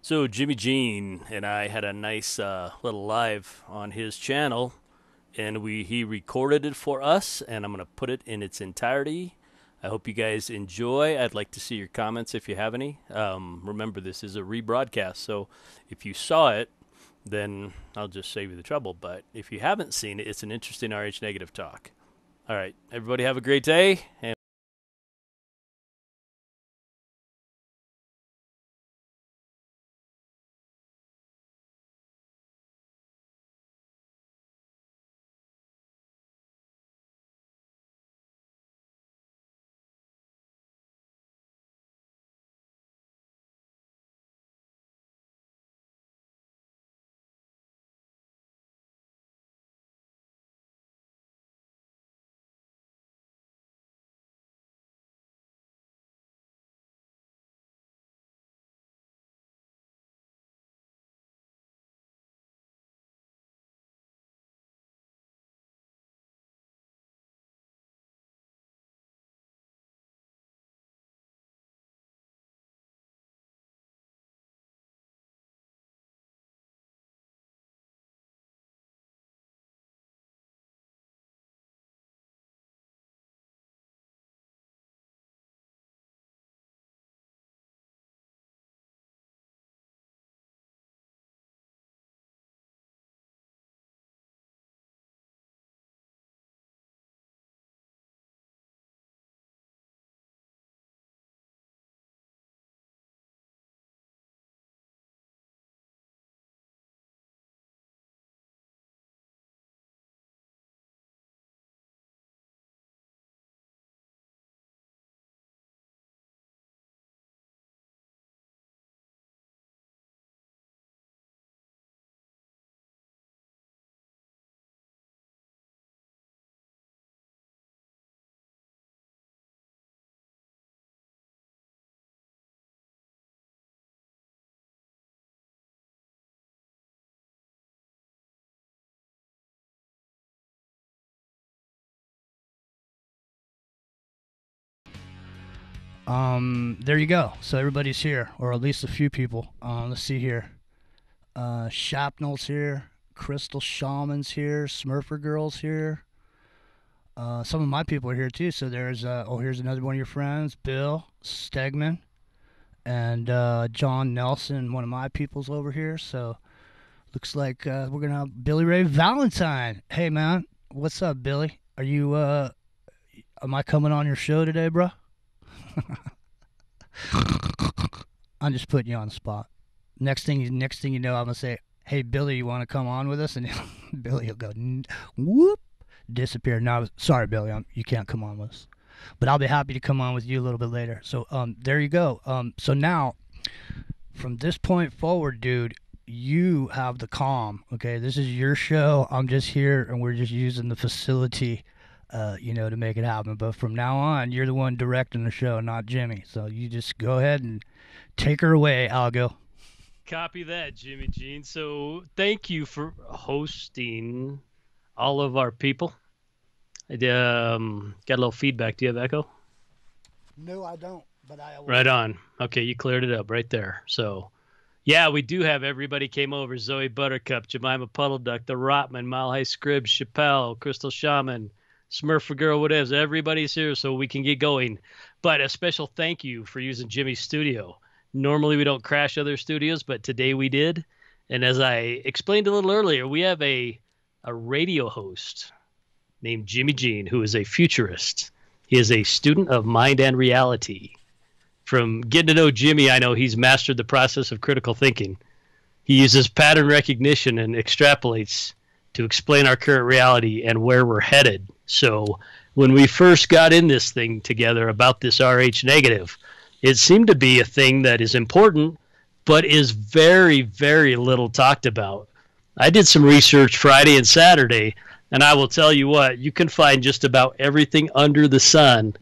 So Jimmy Jean and I had a nice little live on his channel, and he recorded it for us, and I'm gonna put it in its entirety. I hope you guys enjoy. I'd like to see your comments if you have any. Remember, this is a rebroadcast, so if you saw it, then I'll just save you the trouble. But if you haven't seen it, it's an interesting RH negative talk. All right, everybody have a great day. And There you go. So everybody's here, or at least a few people. Let's see here. Shapnel's here. Crystal Shaman's here. Smurfer Girl's here. Some of my people are here too. So there's here's another one of your friends, Bill Stegman, and John Nelson, one of my people's over here. So looks like we're gonna have Billy Ray Valentine. Hey man, what's up, Billy? Are you am I coming on your show today, bro? I'm just putting you on the spot. Next thing you know, I'm gonna say, "Hey, Billy, you want to come on with us?" And Billy will go, "Whoop," disappear. No, sorry, Billy, you can't come on with us. But I'll be happy to come on with you a little bit later. So there you go. So now, from this point forward, dude, you have the calm. Okay, this is your show. I'm just here, and we're just using the facility to make it happen. But from now on, you're the one directing the show, not Jimmy. So you just go ahead and take her away, Algo. copy that, Jimmy Jean. So thank you for hosting all of our people. I got a little feedback. Do you have echo? No, I don't. But I Right will. on. Okay, you cleared it up right there. So, yeah, we do have everybody came over. Zoe Buttercup, Jemima Puddle Duck, The Rotman, Mile High Scribs, Chappelle, Crystal Shaman, Smurfer Girl, whatever. Everybody's here so we can get going. But a special thank you for using Jimmy's studio. Normally we don't crash other studios, but today we did. And as I explained a little earlier, we have a radio host named Jimmy Jean, who is a futurist. He is a student of mind and reality. From getting to know Jimmy, I know he's mastered the process of critical thinking. He uses pattern recognition and extrapolates to explain our current reality and where we're headed. So when we first got in this thing together about this RH negative, it seemed to be a thing that is important, but is very, very little talked about. I did some research Friday and Saturday, and I will tell you what, you can find just about everything under the sun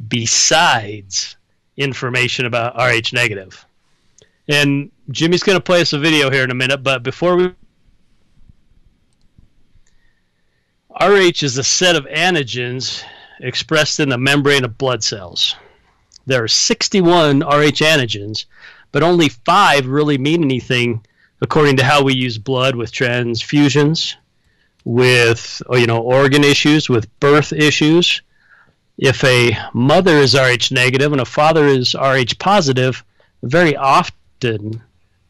besides information about RH negative. And Jimmy's going to play us a video here in a minute, but before we, RH is a set of antigens expressed in the membrane of blood cells. There are 61 RH antigens, but only 5 really mean anything according to how we use blood with transfusions, with organ issues, with birth issues. If a mother is Rh negative and a father is Rh positive, very often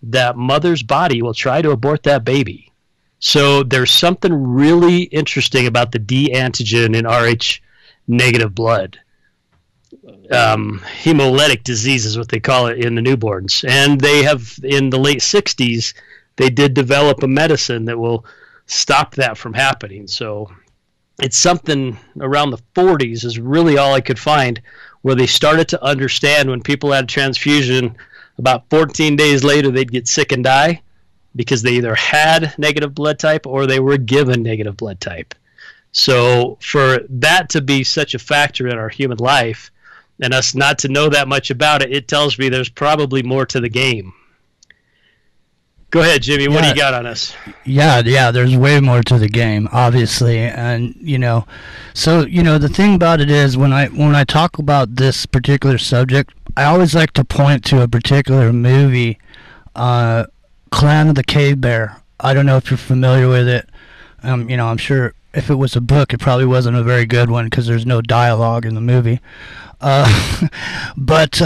that mother's body will try to abort that baby. So there's something really interesting about the D antigen in Rh negative blood. Hemolytic disease is what they call it in the newborns. And they have, in the late 60s, they did develop a medicine that will stop that from happening. So it's something around the 40s is really all I could find where they started to understand when people had a transfusion, about 14 days later they'd get sick and die because they either had negative blood type or they were given negative blood type. So for that to be such a factor in our human life and us not to know that much about it, it tells me there's probably more to the game. Go ahead, Jimmy. What do you got on us? Yeah, there's way more to the game, obviously. And, so, the thing about it is when I talk about this particular subject, I always like to point to a particular movie, Clan of the Cave Bear. I don't know if you're familiar with it. I'm sure if it was a book, it probably wasn't a very good one because there's no dialogue in the movie. But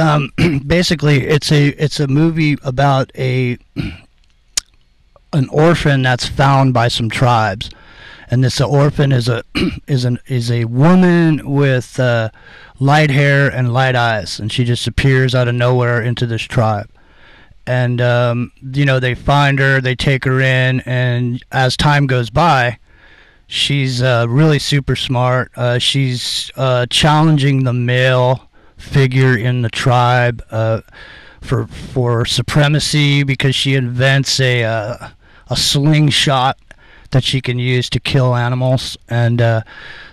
basically, it's a movie about an orphan that's found by some tribes, and this orphan is a woman with light hair and light eyes, and she just appears out of nowhere into this tribe. And they find her, they take her in, and as time goes by, she's really super smart. She's challenging the male figure in the tribe for supremacy because she invents a slingshot that she can use to kill animals. And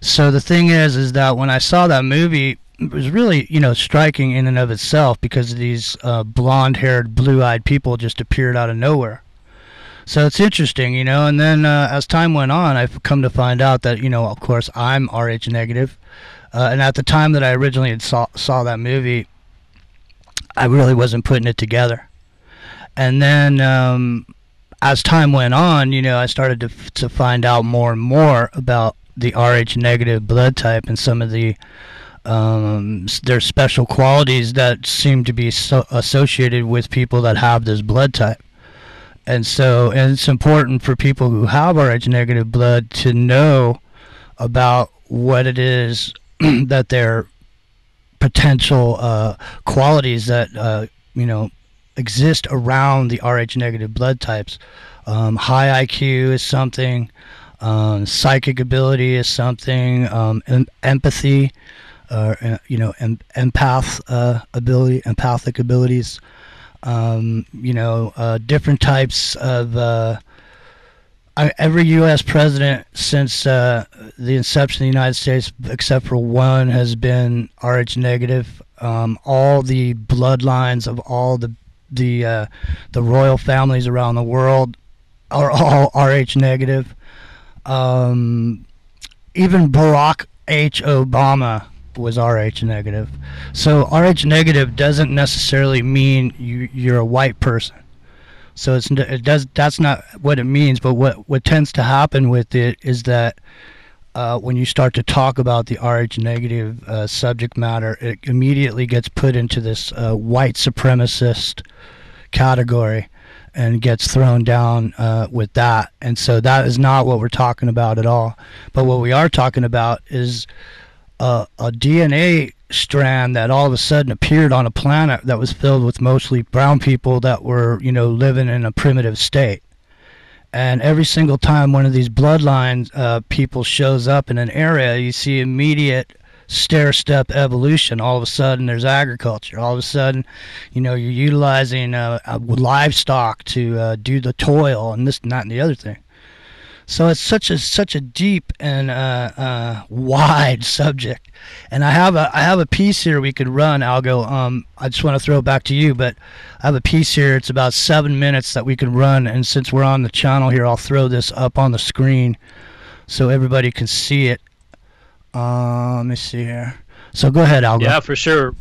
so the thing is that when I saw that movie, it was really striking in and of itself because these blonde-haired, blue-eyed people just appeared out of nowhere. So it's interesting, and then as time went on, I've come to find out that, of course, I'm Rh negative. And at the time that I originally saw that movie, I really wasn't putting it together. And then as time went on, I started to find out more and more about the Rh negative blood type and some of the their special qualities that seem to be associated with people that have this blood type. And it's important for people who have Rh negative blood to know about what it is that their potential qualities that exist around the Rh negative blood types. High IQ is something, psychic ability is something, empathy, empathic abilities, different types of every U.S. president since the inception of the United States, except for one, has been Rh negative. All the bloodlines of all the royal families around the world are all Rh negative. Even Barack H. Obama was Rh negative. So Rh negative doesn't necessarily mean you're a white person. So that's not what it means. But what tends to happen with it is that when you start to talk about the Rh negative subject matter, it immediately gets put into this white supremacist category and gets thrown down with that. And so that is not what we're talking about at all. But what we are talking about is a DNA strand that all of a sudden appeared on a planet that was filled with mostly brown people that were, living in a primitive state. And every single time one of these bloodlines people shows up in an area, you see immediate stair-step evolution. All of a sudden there's agriculture. All of a sudden, you're utilizing livestock to do the toil and this and that and the other thing. So it's such a deep and wide subject. And I have a piece here we could run, Algo. I just want to throw it back to you, but I have a piece here. It's about 7 minutes that we can run. And since we're on the channel here, I'll throw this up on the screen so everybody can see it. Let me see here. So go ahead, Algo. Yeah, for sure.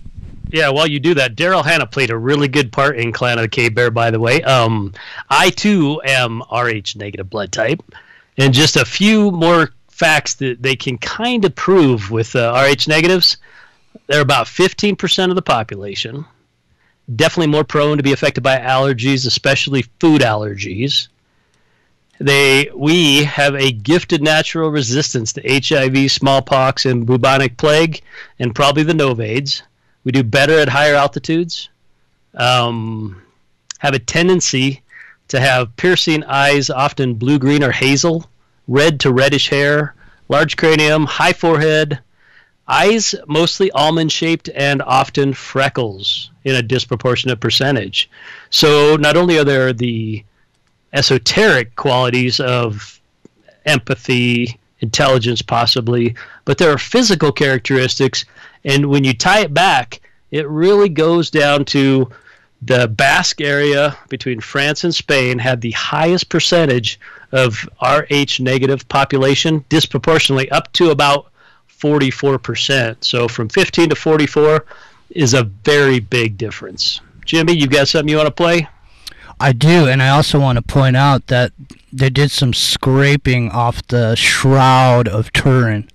Yeah, while you do that, Daryl Hannah played a really good part in Clan of the Cave Bear, by the way. I, too, am Rh negative blood type. And just a few more facts that they can kind of prove with Rh negatives. They're about 15% of the population. Definitely more prone to be affected by allergies, especially food allergies. We have a gifted natural resistance to HIV, smallpox, and bubonic plague, and probably the Novades. We do better at higher altitudes. Have a tendency to have piercing eyes, often blue-green or hazel, red to reddish hair, large cranium, high forehead, eyes mostly almond-shaped, and often freckles in a disproportionate percentage. So not only are there the esoteric qualities of empathy, intelligence possibly, but there are physical characteristics, and when you tie it back, it really goes down to the Basque area between France and Spain had the highest percentage of Rh negative population, disproportionately up to about 44%. So from 15 to 44 is a very big difference. Jimmy, you got something you want to play? I do, and I also want to point out that they did some scraping off the Shroud of Turin.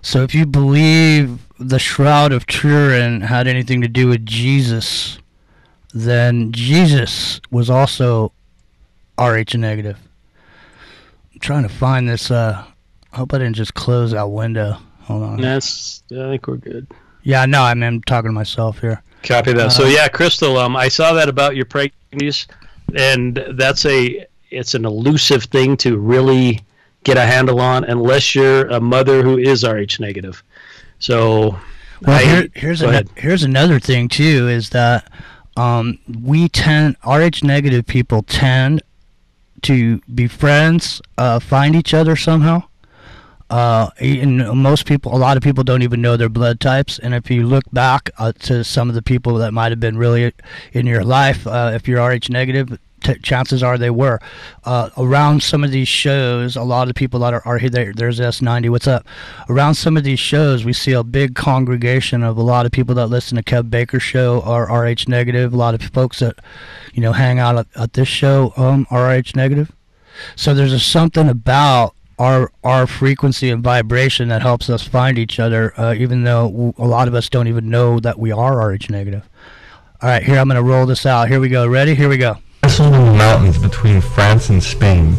So if you believe the Shroud of Turin had anything to do with Jesus, then Jesus was also Rh negative. I'm trying to find this. I hope I didn't just close that window. Hold on. I think we're good. Yeah, no, I'm talking to myself here. Copy that. So yeah, Crystal, I saw that about your pregnancies, and it's an elusive thing to really get a handle on unless you're a mother who is Rh negative. So here's another thing too, is that Rh negative people tend to be friends, find each other somehow. And a lot of people don't even know their blood types. And if you look back to some of the people that might have been really in your life, if you're Rh negative, chances are they were. Around some of these shows, a lot of people that are here, there's S90, what's up? Around some of these shows, we see a big congregation of a lot of people that listen to Kev Baker's show are Rh negative. A lot of folks that, hang out at this show are Rh negative. So there's something about our frequency and vibration that helps us find each other, even though a lot of us don't even know that we are Rh negative. All right, here, I'm going to roll this out. Here we go. Ready? Here we go. Nestled in the mountains between France and Spain,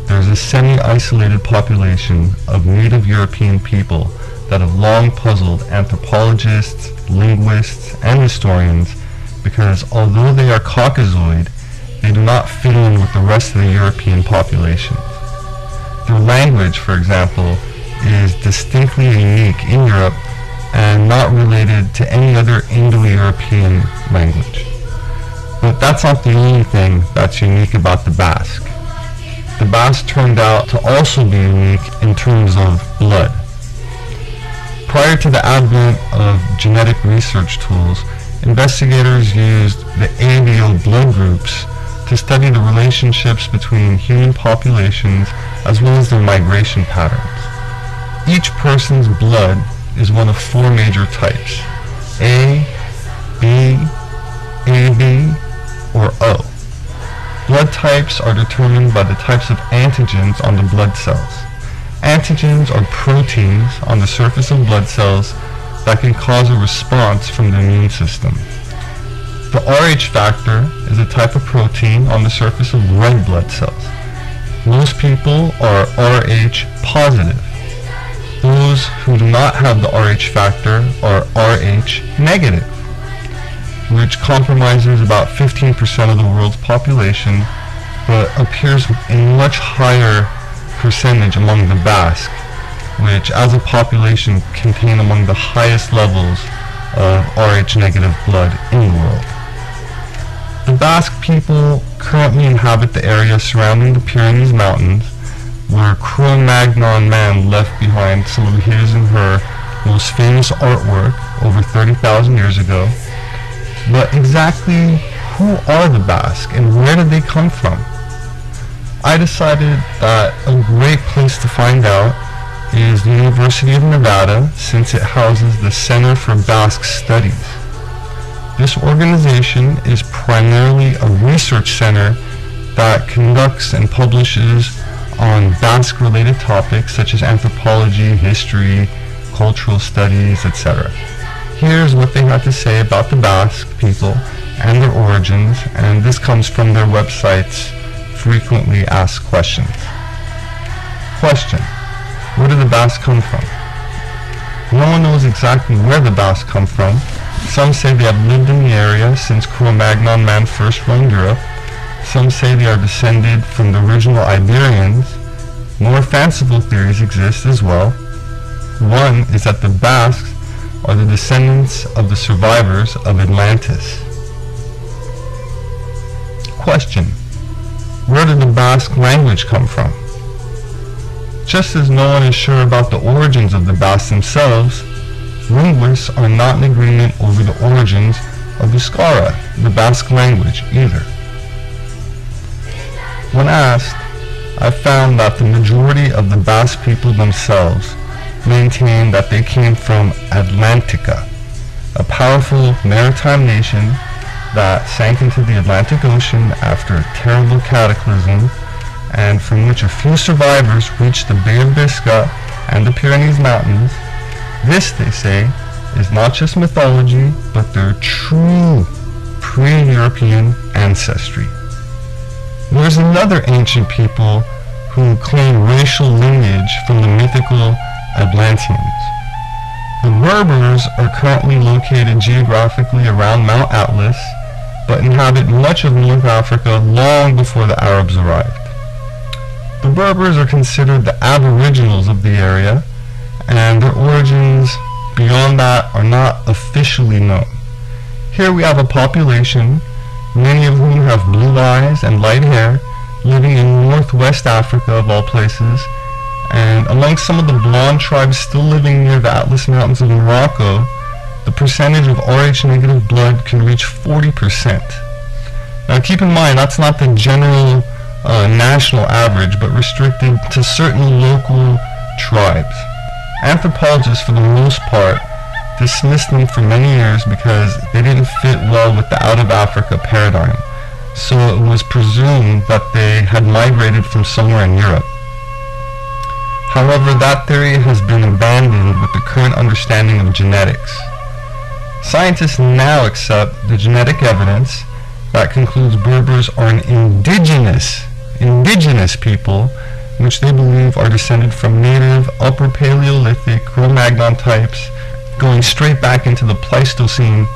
there's a semi-isolated population of native European people that have long puzzled anthropologists, linguists, and historians because although they are Caucasoid, they do not fit in with the rest of the European population. Their language, for example, is distinctly unique in Europe and not related to any other Indo-European language. But that's not the only thing that's unique about the Basque. The Basque turned out to also be unique in terms of blood. Prior to the advent of genetic research tools, investigators used the ABO blood groups to study the relationships between human populations as well as their migration patterns. Each person's blood is one of four major types: A, B, AB, or O. Blood types are determined by the types of antigens on the blood cells. Antigens are proteins on the surface of blood cells that can cause a response from the immune system. The Rh factor is a type of protein on the surface of red blood cells. Most people are Rh positive. Those who do not have the Rh factor are Rh negative, which compromises about 15% of the world's population, but appears in much higher percentage among the Basque, which as a population contain among the highest levels of Rh negative blood in the world. The Basque people currently inhabit the area surrounding the Pyrenees Mountains, where Cro-Magnon man left behind some of his and her most famous artwork over 30,000 years ago. But exactly who are the Basque and where did they come from? I decided that a great place to find out is the University of Nevada, since it houses the Center for Basque Studies. This organization is primarily a research center that conducts and publishes on Basque-related topics such as anthropology, history, cultural studies, etc. Here's what they had to say about the Basque people and their origins, and this comes from their website's frequently asked questions. Question: where did the Basque come from? No one knows exactly where the Basque come from. Some say they have lived in the area since Cro-Magnon man first roamed Europe. Some say they are descended from the original Iberians. More fanciful theories exist as well. One is that the Basques are the descendants of the survivors of Atlantis. Question: where did the Basque language come from? Just as no one is sure about the origins of the Basques themselves, linguists are not in agreement over the origins of Euskara, the Basque language, either. When asked, I found that the majority of the Basque people themselves maintain that they came from Atlantica, a powerful maritime nation that sank into the Atlantic Ocean after a terrible cataclysm, and from which a few survivors reached the Bay of Biscay and the Pyrenees Mountains. This, they say, is not just mythology, but their true pre-European ancestry. There's another ancient people who claim racial lineage from the mythical Atlanteans. The Berbers are currently located geographically around Mount Atlas, but inhabit much of North Africa long before the Arabs arrived. The Berbers are considered the aboriginals of the area, and their origins beyond that are not officially known. Here we have a population, many of whom have blue eyes and light hair, living in northwest Africa of all places, and among some of the blonde tribes still living near the Atlas Mountains of Morocco, the percentage of Rh-negative blood can reach 40%. Now keep in mind, that's not the general national average, but restricted to certain local tribes. Anthropologists, for the most part, dismissed them for many years because they didn't fit well with the out-of-Africa paradigm, so it was presumed that they had migrated from somewhere in Europe. However, that theory has been abandoned with the current understanding of genetics. Scientists now accept the genetic evidence that concludes Berbers are an indigenous people, which they believe are descended from native Upper Paleolithic Cro-Magnon types going straight back into the Pleistocene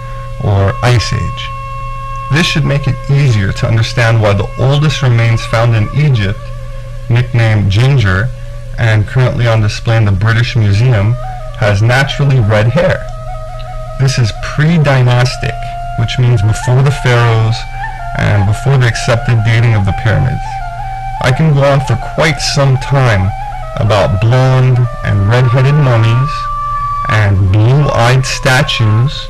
or Ice Age. This should make it easier to understand why the oldest remains found in Egypt, nicknamed Ginger, and currently on display in the British Museum, has naturally red hair. This is pre-dynastic, which means before the pharaohs and before the accepted dating of the pyramids. I can go on for quite some time about blonde and red-headed mummies and blue-eyed statues,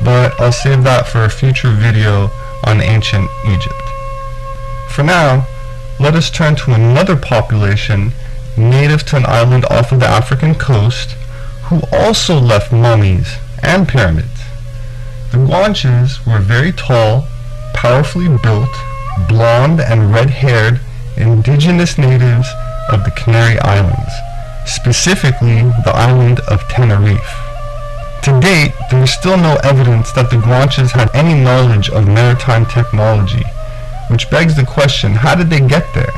but I'll save that for a future video on ancient Egypt. For now, let us turn to another population native to an island off of the African coast who also left mummies and pyramids. The Guanches were very tall, powerfully built, blonde and red-haired indigenous natives of the Canary Islands, specifically the island of Tenerife. To date, there is still no evidence that the Guanches had any knowledge of maritime technology, which begs the question, how did they get there?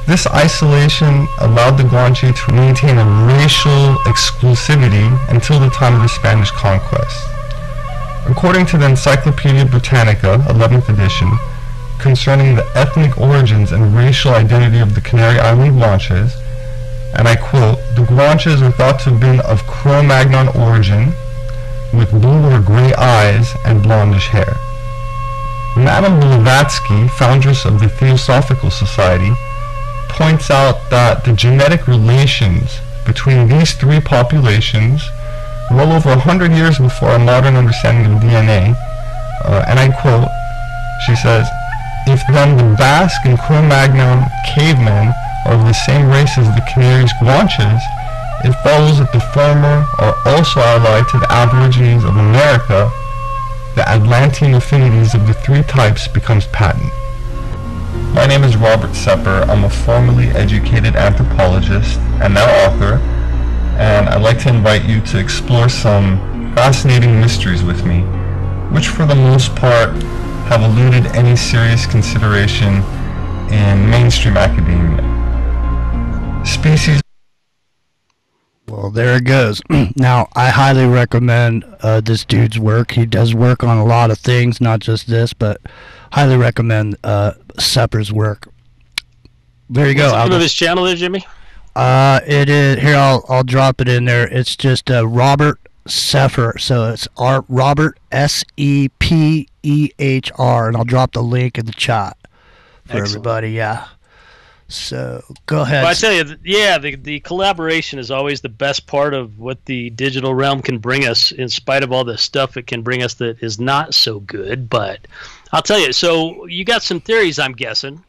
This isolation allowed the Guanche to maintain a racial exclusivity until the time of the Spanish conquest. According to the Encyclopedia Britannica, 11th edition, concerning the ethnic origins and racial identity of the Canary Island Guanches, and I quote, "The Guanches are thought to have been of Cro-Magnon origin, with blue or gray eyes and blondish hair." Madame Blavatsky, foundress of the Theosophical Society, points out that the genetic relations between these three populations, well over 100 years before our modern understanding of DNA, and I quote, she says, "If then the Basque and Cro-Magnon cavemen are of the same race as the Canaries Guanches, it follows that the former are also allied to the Aborigines of America, the Atlantean affinities of the three types becomes patent. My name is Robert Sepper. I'm a formerly educated anthropologist and now author, and I'd like to invite you to explore some fascinating mysteries with me, which for the most part have eluded any serious consideration in mainstream academia. Species. Well, there it goes. Now, I highly recommend this dude's work. He does work on a lot of things, not just this, but highly recommend Sepper's work. There you go. What's the name of his channel there, Jimmy? It is here. I'll drop it in there. It's just Robert Sepper. So it's Robert Seppehr, and I'll drop the link in the chat for everybody. Yeah. So go ahead. Well, I tell you, yeah, the collaboration is always the best part of what the digital realm can bring us, in spite of all the stuff it can bring us that is not so good. But I'll tell you, so you got some theories, I'm guessing,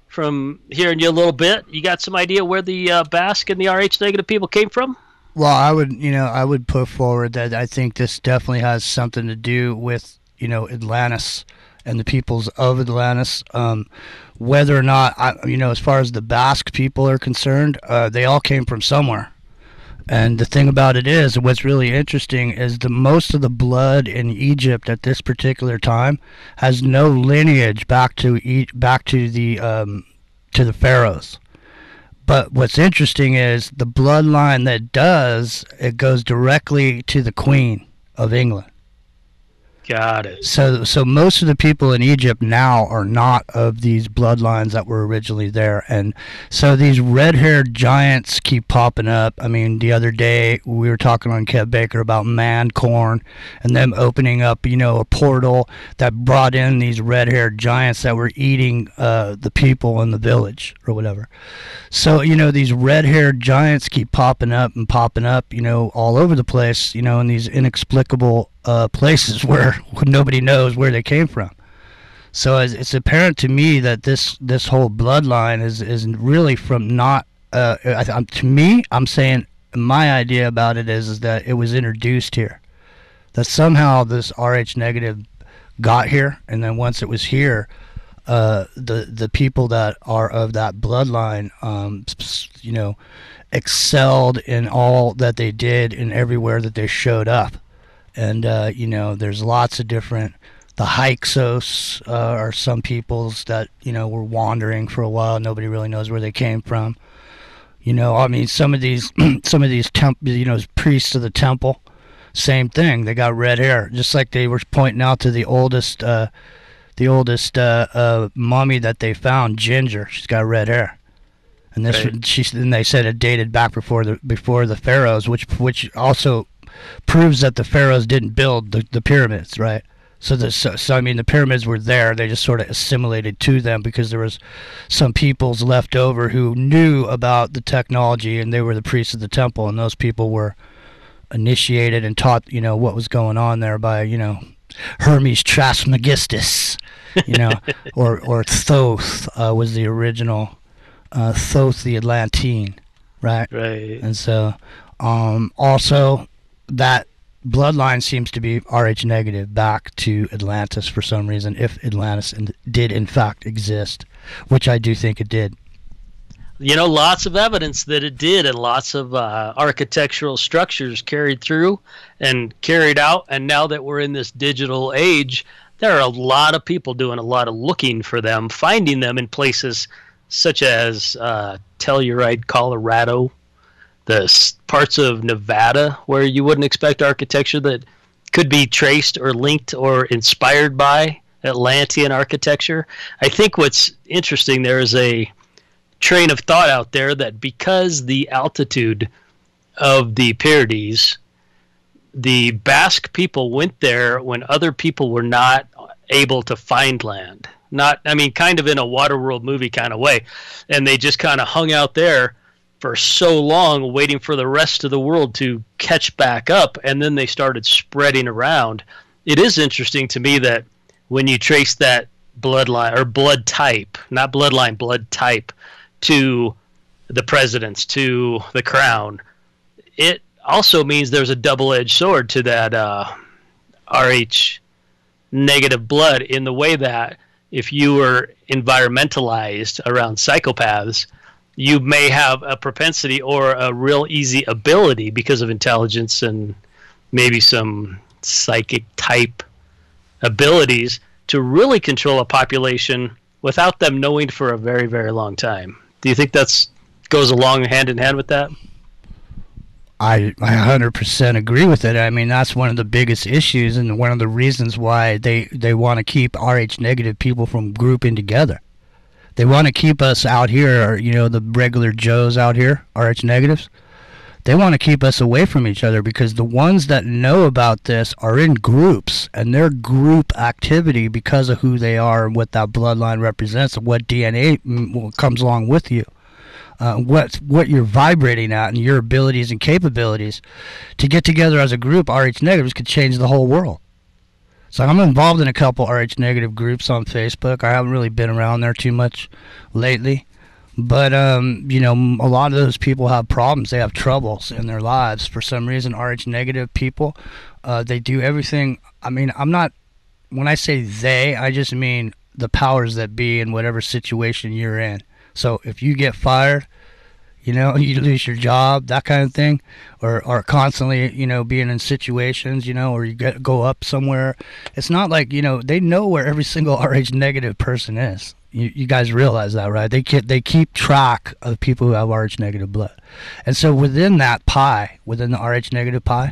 from hearing you a little bit. You got some idea where the Basque and the Rh negative people came from? Well, I would put forward that I think this definitely has something to do with, Atlantis and the peoples of Atlantis. Whether or not, as far as the Basque people are concerned, they all came from somewhere. And the thing about it is, what's really interesting is most of the blood in Egypt at this particular time has no lineage back to the pharaohs. But what's interesting is the bloodline that does, it goes directly to the Queen of England. Got it. So most of the people in Egypt now are not of these bloodlines that were originally there. And so these red-haired giants keep popping up. I mean, the other day we were talking on Kev Baker about man-corn and them opening up, a portal that brought in these red-haired giants that were eating the people in the village or whatever. So, these red-haired giants keep popping up, all over the place, in these inexplicable places where nobody knows where they came from. So it's apparent to me that this whole bloodline is really from not. To me, I'm saying my idea about it is that it was introduced here, that somehow this Rh negative got here, and then once it was here, the people that are of that bloodline, excelled in all that they did and everywhere that they showed up. And, there's lots of different, the Hyksos are some peoples that, were wandering for a while. Nobody really knows where they came from. Some of these priests of the temple, same thing. They got red hair, just like they were pointing out to the oldest mummy that they found, Ginger. She's got red hair. And this, right. And they said it dated back before the pharaohs, which also proves that the pharaohs didn't build the pyramids, right? So the pyramids were there. They just sort of assimilated to them because there was some peoples left over who knew about the technology, and they were the priests of the temple, and those people were initiated and taught, what was going on there by, Hermes Trismegistus, or Thoth was the original, Thoth the Atlantine, right? Right. And so, also, that bloodline seems to be Rh negative back to Atlantis for some reason, if Atlantis did in fact exist, which I do think it did. Lots of evidence that it did, and lots of architectural structures carried through and carried out. And now that we're in this digital age, there are a lot of people doing a lot of looking for them, finding them in places such as Telluride, Colorado, the parts of Nevada where you wouldn't expect architecture that could be traced or linked or inspired by Atlantean architecture. I think what's interesting, there is a train of thought out there that because the altitude of the Pyramids, the Basque people went there when other people were not able to find land. Kind of in a Waterworld movie kind of way. And they just kind of hung out there for so long waiting for the rest of the world to catch back up, and then they started spreading around. It is interesting to me that when you trace that bloodline, or blood type, not bloodline, blood type, to the presidents, to the crown, it also means there's a double-edged sword to that Rh negative blood, in the way that if you were environmentalized around psychopaths, you may have a propensity or a real easy ability because of intelligence and maybe some psychic type abilities to really control a population without them knowing for a very, very long time. Do you think that's goes along hand in hand with that? I 100% agree with it. I mean, that's one of the biggest issues and one of the reasons why they want to keep RH negative people from grouping together. They want to keep us out here, you know, the regular Joes out here, RH negatives. They want to keep us away from each other because the ones that know about this are in groups, and their group activity, because of who they are and what that bloodline represents and what DNA comes along with you, what you're vibrating at and your abilities and capabilities to get together as a group. RH negatives could change the whole world. So I'm involved in a couple RH negative groups on Facebook. I haven't really been around there too much lately, but you know, a lot of those people have problems. They have troubles in their lives for some reason. RH negative people, they do everything. I mean, I'm not, when I say they, I just mean the powers that be in whatever situation you're in. So if you get fired, you know, you lose your job, that kind of thing, or constantly, you know, being in situations, you know, or you go up somewhere. It's not like, you know, they know where every single RH negative person is. You guys realize that, right? They keep track of people who have RH negative blood. And so within that pie, within the RH negative pie,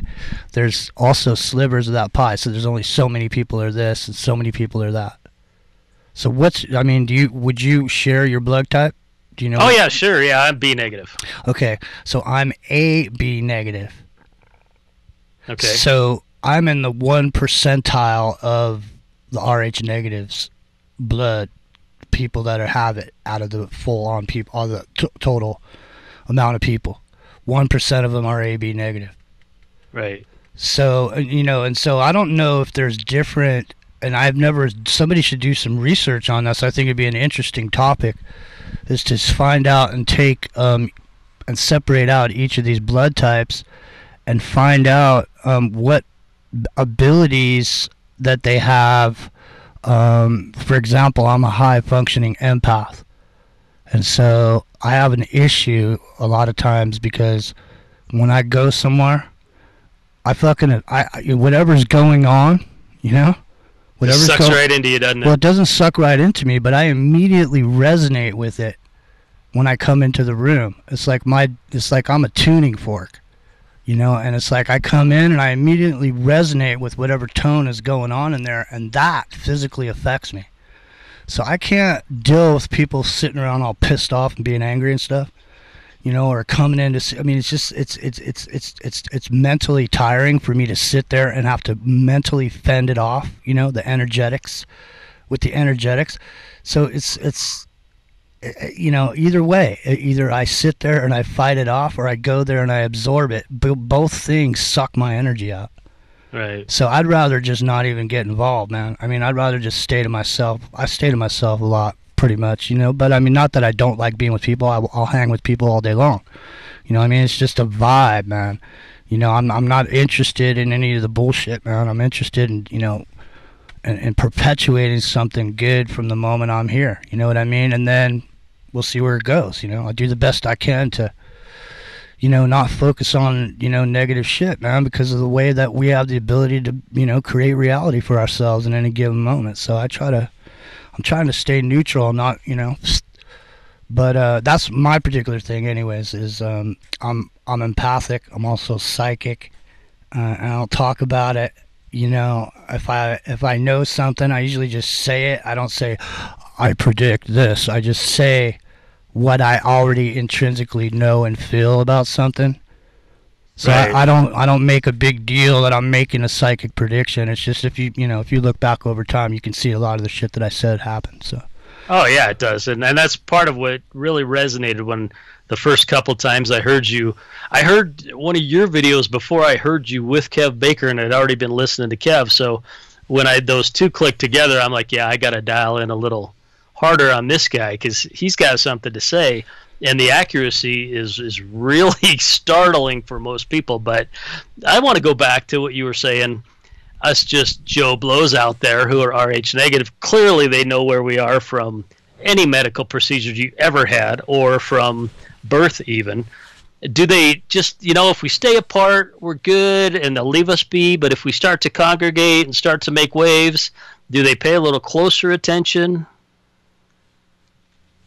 there's also slivers of that pie. So there's only so many people are this and so many people are that. So would you share your blood type? Do you know? Oh, yeah, sure. Yeah, I'm B negative. Okay, so I'm AB negative. Okay. So I'm in the 1 percentile of the RH negatives blood people that have it out of the full-on people, all the total amount of people. 1% of them are AB negative. Right. So, you know, and so I don't know if there's different, and somebody should do some research on this. I think it'd be an interesting topic, is to find out and take and separate out each of these blood types and find out what abilities that they have. For example, I'm a high-functioning empath, and so I have an issue a lot of times because when I go somewhere, whatever's going on, you know, it sucks right into you, doesn't it? Well, it doesn't suck right into me, but I immediately resonate with it when I come into the room. It's like I'm a tuning fork, you know, and it's like I come in and I immediately resonate with whatever tone is going on in there, and that physically affects me. So I can't deal with people sitting around all pissed off and being angry and stuff, you know, or coming in to see. I mean, it's just it's mentally tiring for me to sit there and have to mentally fend it off, you know, the energetics with the energetics. So it's you know, either way, either I sit there and I fight it off, or I go there and I absorb it. Both things suck my energy out. Right. So I'd rather just not even get involved, man. I mean, I'd rather just stay to myself. I stay to myself a lot, pretty much, you know. But I mean, not that I don't like being with people. I'll hang with people all day long. You know, I mean, it's just a vibe, man. You know, I'm not interested in any of the bullshit, man. I'm interested in, you know, in perpetuating something good from the moment I'm here. You know what I mean? And then we'll see where it goes. You know, I do the best I can to, you know, not focus on, you know, negative shit, man, because of the way that we have the ability to, you know, create reality for ourselves in any given moment. So I'm trying to stay neutral, not, you know, but that's my particular thing anyways, is I'm empathic. I'm also psychic, and I'll talk about it. You know, if I know something, I usually just say it. I don't say I predict this. I just say what I already intrinsically know and feel about something. So right. I don't make a big deal that I'm making a psychic prediction. It's just if you look back over time, you can see a lot of the shit that I said happened. So. Oh yeah, it does, and that's part of what really resonated when the first couple times I heard you. I heard one of your videos before I heard you with Kev Baker, and I'd already been listening to Kev. So when those two clicked together, I'm like, yeah, I got to dial in a little harder on this guy because he's got something to say, and the accuracy is really startling for most people. But I want to go back to what you were saying. us just Joe Blows out there who are Rh negative. Clearly, they know where we are from any medical procedures you ever had, or from birth even. Do they just, if we stay apart, we're good and they'll leave us be, but if we start to congregate and start to make waves, do they pay a little closer attention?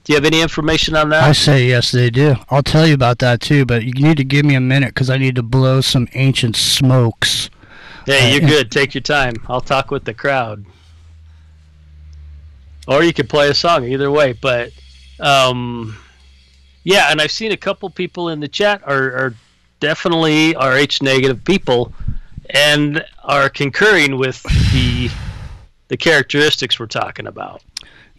Do you have any information on that? I say yes, they do. I'll tell you about that too, but you need to give me a minute because I need to blow some ancient smokes. Hey, you're good. Take your time. I'll talk with the crowd. Or you could play a song, either way. But, yeah, and I've seen a couple people in the chat are definitely Rh negative people and are concurring with the characteristics we're talking about.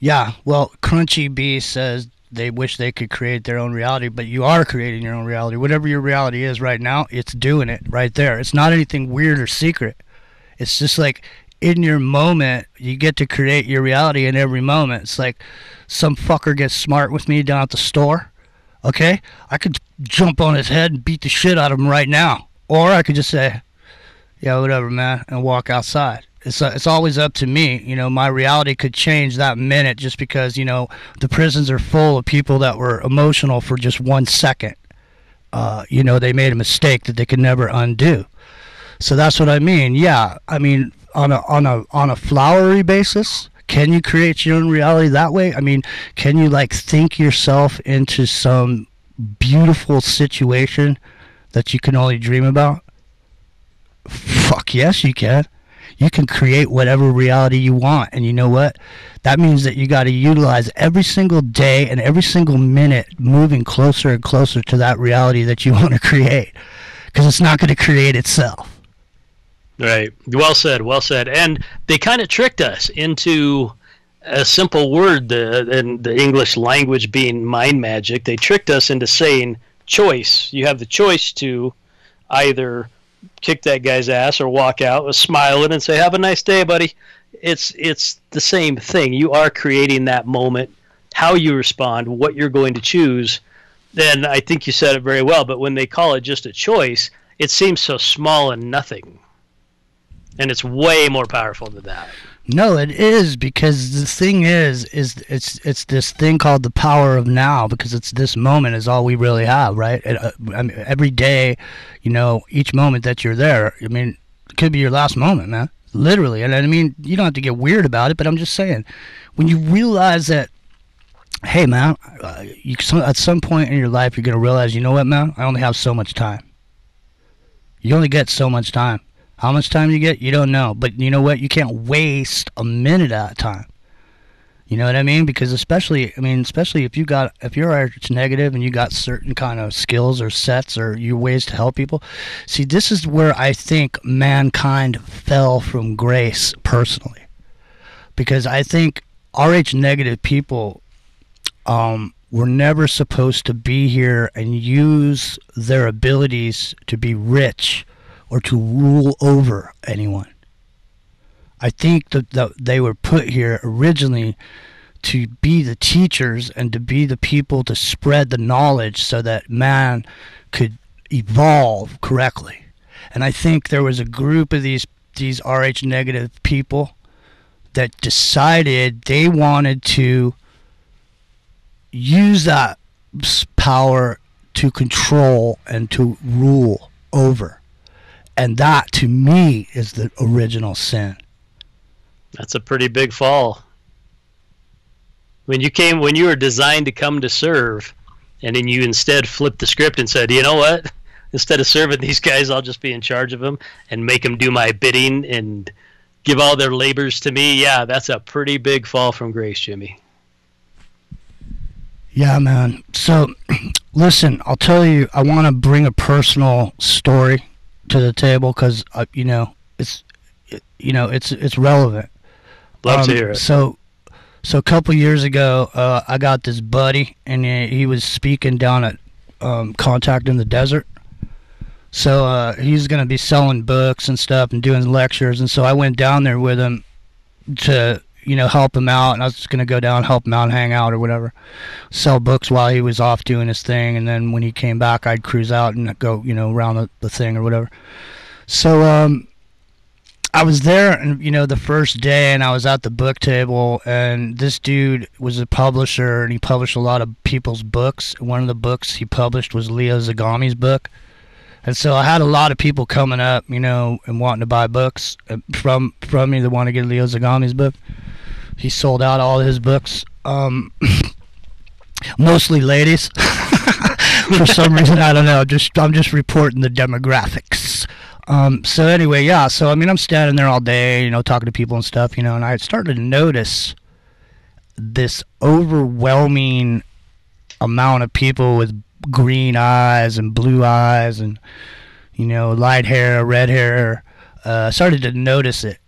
Yeah, well, Crunchy B says they wish they could create their own reality, but you are creating your own reality. Whatever your reality is right now, it's doing it right there. It's not anything weird or secret. It's just like in your moment, you get to create your reality in every moment. It's like some fucker gets smart with me down at the store. Okay? I could jump on his head and beat the shit out of him right now. Or I could just say, yeah, whatever, man, and walk outside. It's always up to me. My reality could change that minute just because, the prisons are full of people that were emotional for just 1 second. They made a mistake that they could never undo. So that's what I mean. Yeah, I mean, on a flowery basis, can you create your own reality that way? I mean, can you think yourself into some beautiful situation that you can only dream about? Fuck yes, you can. You can create whatever reality you want. And you know what? That means that you got to utilize every single day and every single minute moving closer and closer to that reality that you want to create. Because it's not going to create itself. Right. Well said. Well said. And they kind of tricked us into a simple word, in the English language being mind magic. They tricked us into saying choice. You have the choice to either kick that guy's ass or walk out smiling and say, have a nice day, buddy. It's the same thing. You are creating that moment, how you respond, what you're going to choose. Then I think you said it very well, but when they call it just a choice, it seems so small and nothing. And it's way more powerful than that. No, it is, because the thing is it's this thing called the power of now, because it's this moment is all we really have, right? I mean, every day, each moment that you're there, I mean, it could be your last moment, man, literally. And I mean, you don't have to get weird about it, but I'm just saying, when you realize that, hey, man, at some point in your life, you're gonna realize, you know what, man, I only have so much time. You only get so much time. How much time you get, you don't know. But you know what? You can't waste a minute at a time. You know what I mean? Because especially if you're Rh negative and you got certain kind of skills or sets or your ways to help people. See, this is where I think mankind fell from grace personally. Because I think Rh negative people were never supposed to be here and use their abilities to be rich or to rule over anyone. I think that they were put here originally to be the teachers and to be the people to spread the knowledge so that man could evolve correctly. And I think there was a group of these Rh negative people that decided they wanted to use that power to control and to rule over. And that, to me, is the original sin. That's a pretty big fall. When you were designed to come to serve, and then you instead flipped the script and said, you know what? Instead of serving these guys, I'll just be in charge of them and make them do my bidding and give all their labors to me. Yeah, that's a pretty big fall from grace, Jimmy. Yeah, man. So, listen, I'll tell you, I want to bring a personal story to the table because it's relevant. Love to hear it. So a couple years ago, I got this buddy, and he was speaking down at Contact in the Desert. So he's gonna be selling books and stuff and doing lectures, and so I went down there with him to help him out, and I was just gonna go down, help him out, and hang out or whatever, sell books while he was off doing his thing, and then when he came back, I'd cruise out and go, around the thing or whatever. So I was there, and the first day, and I was at the book table, and this dude was a publisher, and he published a lot of people's books. One of the books he published was Leo Zagami's book, and so I had a lot of people coming up, and wanting to buy books from me that want to get Leo Zagami's book. He sold out all his books, mostly ladies. For some reason, I don't know. I'm just reporting the demographics. So anyway, yeah. So I'm standing there all day, talking to people and stuff, and I started to notice this overwhelming amount of people with green eyes and blue eyes and light hair, red hair. I started to notice it.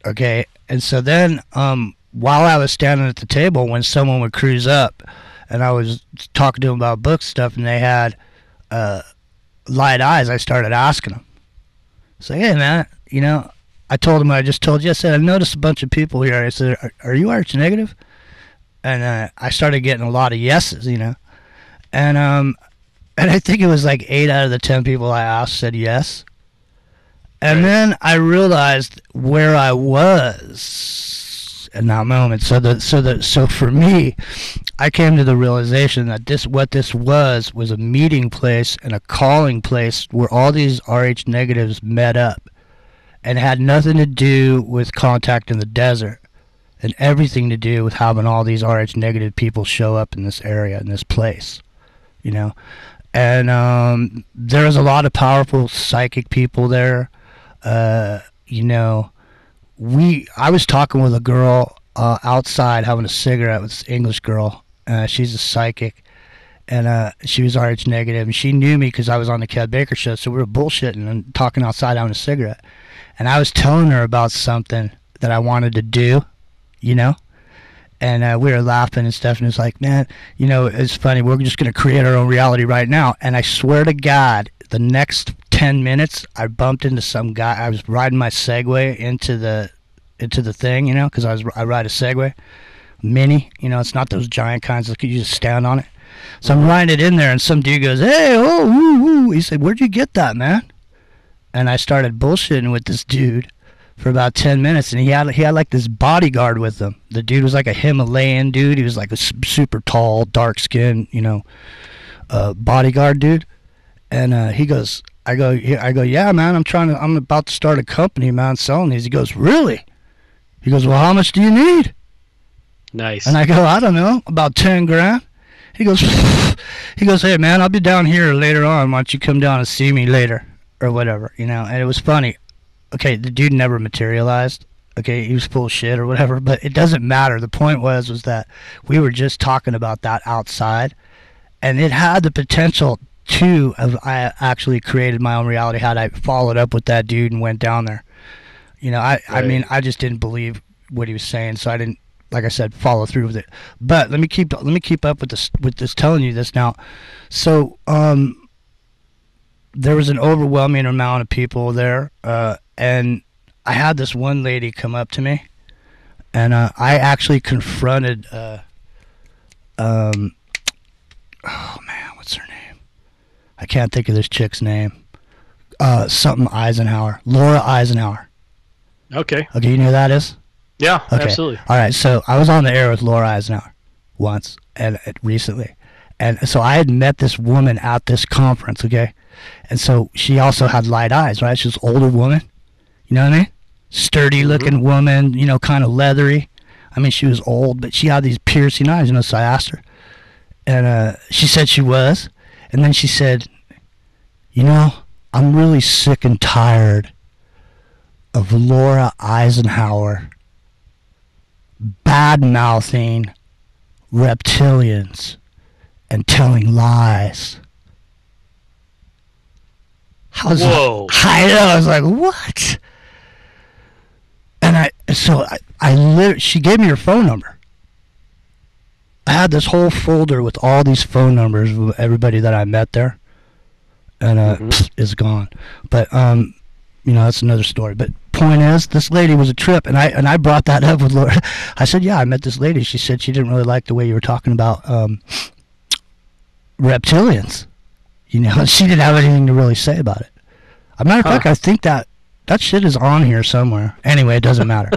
Okay, and so then while I was standing at the table, when someone would cruise up, and I was talking to them about book stuff, and they had light eyes, I started asking them. So, hey, man, I told them what I just told you. I said, I noticed a bunch of people here. I said, are you Arch negative? And I started getting a lot of yeses, And I think it was like 8 out of the 10 people I asked said yes. And then I realized where I was in that moment. So for me, I came to the realization that what this was a meeting place and a calling place where all these RH negatives met up, and had nothing to do with contact in the desert, and everything to do with having all these RH negative people show up in this area, in this place, And there was a lot of powerful psychic people there. I was talking with a girl outside having a cigarette with this English girl. She's a psychic, and she was RH negative, and she knew me because I was on the Kev Baker show, so we were bullshitting and talking outside having a cigarette. And I was telling her about something that I wanted to do, and we were laughing and stuff, and it's like, man, it's funny, we're just going to create our own reality right now. And I swear to God, the next 10 minutes, I bumped into some guy. I was riding my Segway into the thing, because I ride a Segway Mini, it's not those giant kinds that you just stand on it. So I'm riding it in there, and some dude goes, hey, oh, woo, woo. He said, where'd you get that, man? And I started bullshitting with this dude for about 10 minutes, and he had like this bodyguard with him. The dude was like a Himalayan dude. He was like a super tall, dark skinned, bodyguard dude. And he goes, I go, yeah, man, I'm about to start a company, man, selling these. He goes, really? He goes, well, how much do you need? Nice. And I go, I don't know, about 10 grand. He goes, hey, man, I'll be down here later on. Why don't you come down and see me later or whatever, And it was funny. Okay, the dude never materialized. Okay, he was full of shit or whatever, but it doesn't matter. The point was that we were just talking about that outside, and it had the potential to have I actually created my own reality had I followed up with that dude and went down there. I mean, I just didn't believe what he was saying, so I didn't, like I said, follow through with it. But let me keep up with this telling you this now. So there was an overwhelming amount of people there, and I had this one lady come up to me, and I actually confronted oh man, what's her name? I can't think of this chick's name. Something Eisenhower. Laura Eisenhower. Okay. Okay, you know who that is? Yeah, okay. Absolutely. All right, so I was on the air with Laura Eisenhower once, and recently. And so I had met this woman at this conference, okay? And so she also had light eyes, right? She was an older woman. You know what I mean? Sturdy-looking woman, kind of leathery. I mean, she was old, but she had these piercing eyes, so I asked her. And she said she was. And then she said, I'm really sick and tired of Laura Eisenhower bad-mouthing reptilians and telling lies. Whoa. I know. I was like, what? And she gave me her phone number. I had this whole folder with all these phone numbers of everybody that I met there, and it's gone. But that's another story. But point is, this lady was a trip, and I brought that up with Laura. I said, yeah, I met this lady. She said she didn't really like the way you were talking about reptilians. She didn't have anything to really say about it. As a matter of fact, I think that That shit is on here somewhere. Anyway, it doesn't matter.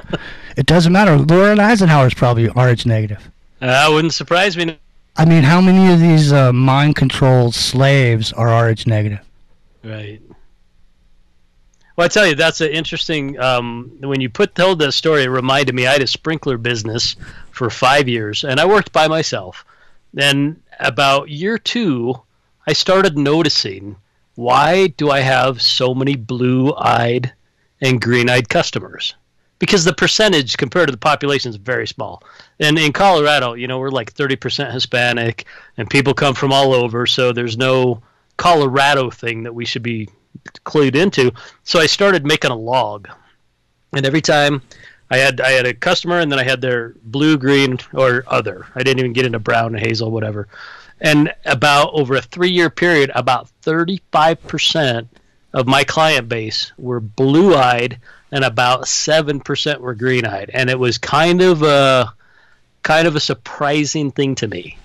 It doesn't matter. Lauren Eisenhower's probably Rh negative. Wouldn't surprise me. I mean, how many of these mind-controlled slaves are Rh negative? Right. Well, I tell you, that's an interesting. When you told that story, it reminded me. I had a sprinkler business for 5 years, and I worked by myself. Then about year 2, I started noticing, why do I have so many blue-eyed and green-eyed customers? Because the percentage compared to the population is very small. And in Colorado, we're like 30% Hispanic, and people come from all over, so there's no Colorado thing that we should be clued into. So I started making a log, and every time I had a customer, and then I had their blue, green, or other. I didn't even get into brown and hazel, whatever. And about over a 3-year period, about 35% of my client base were blue-eyed, and about 7% were green-eyed. And it was kind of a surprising thing to me.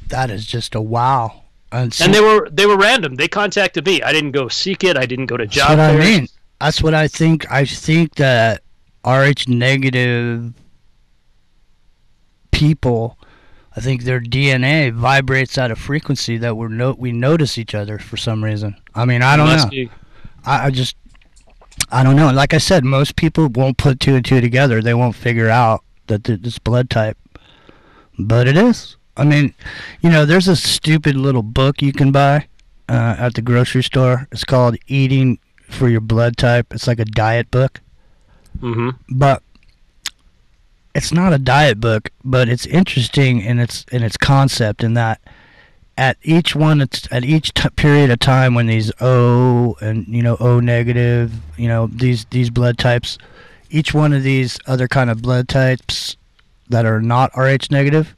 That is just a wow. And they were random. They contacted me. I didn't go seek it. I didn't go to job fairs. That's what I mean. That's what I think. I think that Rh negative people, I think their DNA vibrates at a frequency that we notice each other for some reason. I mean, I don't know. I don't know. Like I said, most people won't put 2 and 2 together. They won't figure out that this blood type. But it is. I mean, there's a stupid little book you can buy at the grocery store. It's called Eating for Your Blood Type. It's like a diet book. Mm-hmm. But it's not a diet book, but it's interesting in its concept, in that at each period of time when these O and O negative, these blood types, each one of these other kind of blood types that are not Rh negative,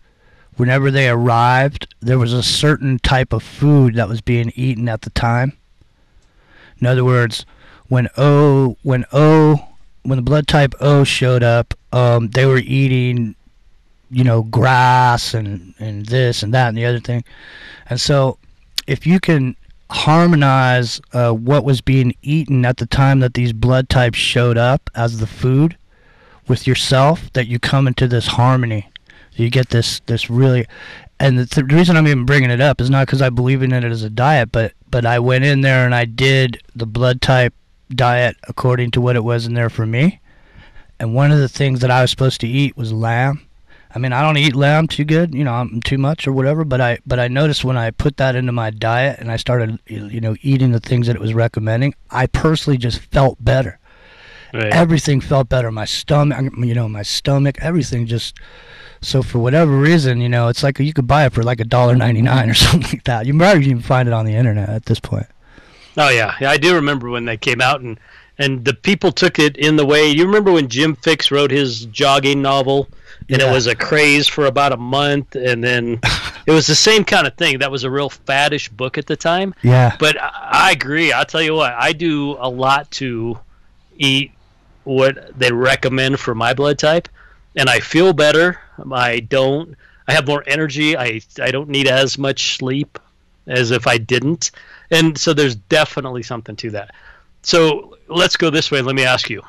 whenever they arrived, there was a certain type of food that was being eaten at the time. In other words, when the blood type O showed up, they were eating, grass and this and that and the other thing. And so if you can harmonize what was being eaten at the time that these blood types showed up as the food with yourself, that you come into this harmony. You get this really, and the reason I'm even bringing it up is not because I believe in it as a diet, but I went in there and I did the blood type diet according to what it was in there for me. And one of the things that I was supposed to eat was lamb. I mean, I don't eat lamb too good, too much or whatever, but I noticed when I put that into my diet and I started, eating the things that it was recommending, I personally just felt better. Right. Everything felt better. My stomach, everything just. So for whatever reason, it's like you could buy it for like $1.99 or something like that. You might even find it on the internet at this point. Oh yeah, I do remember when they came out, and the people took it in the way. You remember when Jim Fixx wrote his jogging novel, and it was a craze for about a month, and then it was the same kind of thing. That was a real faddish book at the time. Yeah. But I agree. I'll tell you what, I do a lot to eat what they recommend for my blood type, and I feel better. I have more energy. I don't need as much sleep as if I didn't. And so there's definitely something to that. So let's go this way. Let me ask you.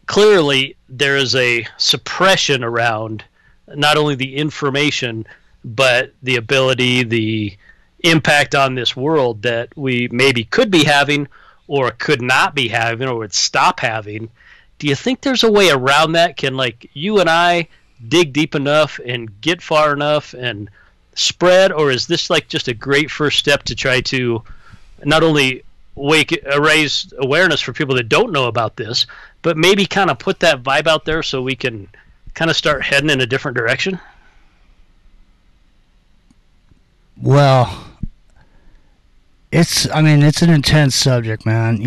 Clearly, there is a suppression around not only the information, but the ability, the impact on this world that we maybe could be having or could not be having or would stop having. Do you think there's a way around that? Can you and I dig deep enough and get far enough and spread, or is this just a great first step to try to not only raise awareness for people that don't know about this, but maybe kind of put that vibe out there so we can kind of start heading in a different direction? Well, it's an intense subject, man.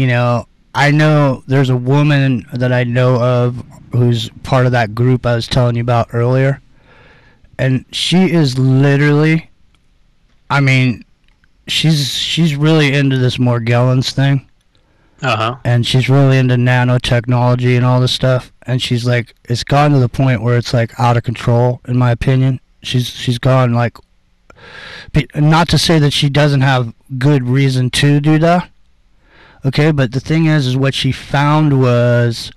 I know there's a woman that I know of who's part of that group I was telling you about earlier. And she is literally, she's really into this Morgellons thing. Uh-huh. And she's really into nanotechnology and all this stuff. And she's it's gone to the point where it's out of control, in my opinion. She's gone not to say that she doesn't have good reason to do that. Okay, but the thing is what she found was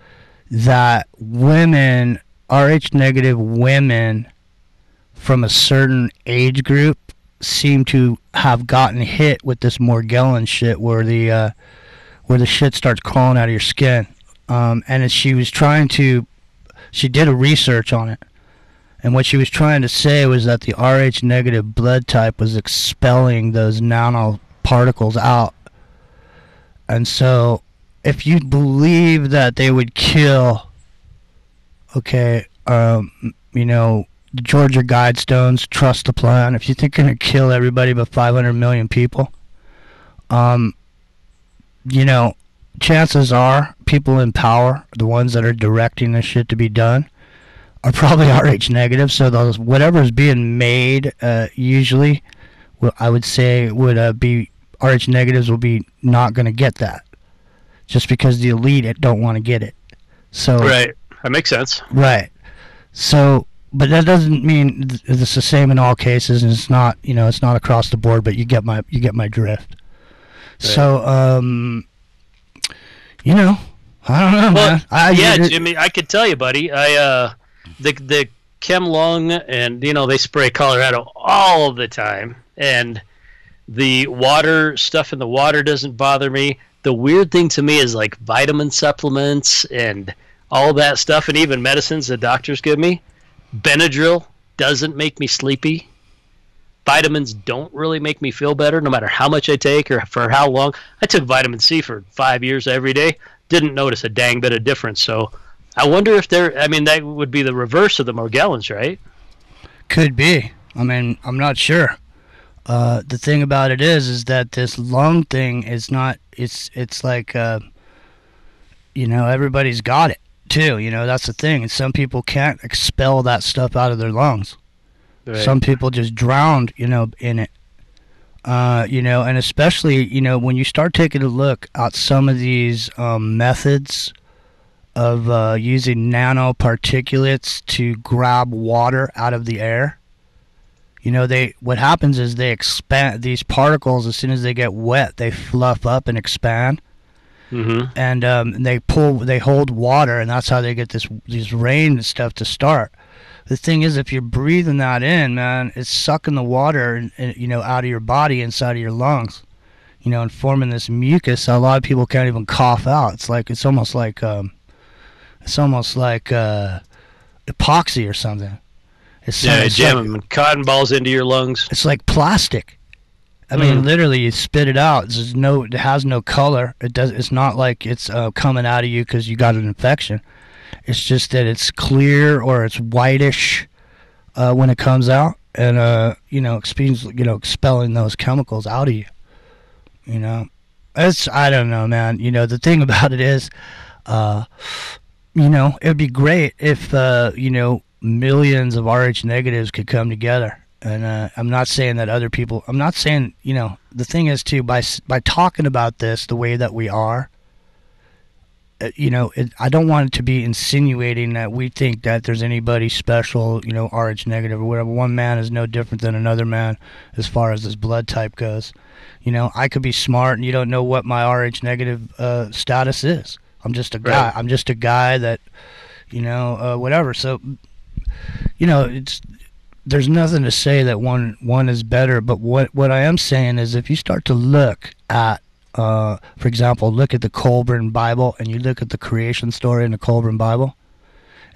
that women, Rh negative women from a certain age group seem to have gotten hit with this Morgellon shit, where the shit starts crawling out of your skin. And as she did a research on it, and what she was trying to say was that the Rh negative blood type was expelling those nanoparticles out. And so, if you believe that they would kill, okay, you know, the Georgia Guidestones, trust the plan. If you think they're going to kill everybody but 500 million people, you know, chances are people in power, the ones that are directing this shit to be done, are probably Rh negative. So those whatever's being made, usually, I would say would be Rh negatives will be not going to get that, just because the elite don't want to get it. So right, that makes sense. Right. So, but that doesn't mean it's the same in all cases, and it's not, you know, it's not across the board. But you get my drift. Right. So, you know, I don't know, man. Jimmy, I could tell you, buddy. The Chem Lung, and you know, they spray Colorado all the time, and the water stuff in the water doesn't bother me. The weird thing to me is like vitamin supplements and all that stuff, and even medicines the doctors give me. Benadryl doesn't make me sleepy. Vitamins don't really make me feel better, no matter how much I take or for how long. I took vitamin C for 5 years every day. Didn't notice a dang bit of difference. So I wonder if that would be the reverse of the Morgellons, right? Could be. I mean, I'm not sure. The thing about it is that this lung thing is not, it's like, you know, everybody's got it too. You know, that's the thing. And some people can't expel that stuff out of their lungs. Right. Some people just drowned, you know, in it. You know, and especially, you know, when you start taking a look at some of these methods of using nanoparticulates to grab water out of the air, you know, what happens is they expand these particles. As soon as they get wet, they fluff up and expand. Mm-hmm. And they hold water, and that's how they get these rain and stuff to start. The thing is, if you're breathing that in, man, it's sucking the water, you know, out of your body, inside of your lungs, you know, and forming this mucus. A lot of people can't even cough out. It's almost like epoxy or something. Jamming cotton balls into your lungs. It's like plastic. I mean, literally, you spit it out. It has no color. It's not like it's coming out of you because you got an infection. It's just that it's clear or it's whitish when it comes out, and you know, expelling those chemicals out of you. You know, I don't know, man. You know, the thing about it is, you know, it'd be great if you know, millions of Rh negatives could come together. And I'm not saying that other people. I'm not saying, you know. The thing is too, by talking about this the way that we are, you know, I don't want it to be insinuating that we think that there's anybody special, you know, Rh negative or whatever. One man is no different than another man as far as this blood type goes. You know, I could be smart and you don't know what my Rh negative status is. I'm just a guy. Right. I'm just a guy that, you know, whatever. So, you know, there's nothing to say that one is better. But what I am saying is, if you start to look at, for example, look at the Colburn Bible, and you look at the creation story in the Colburn Bible,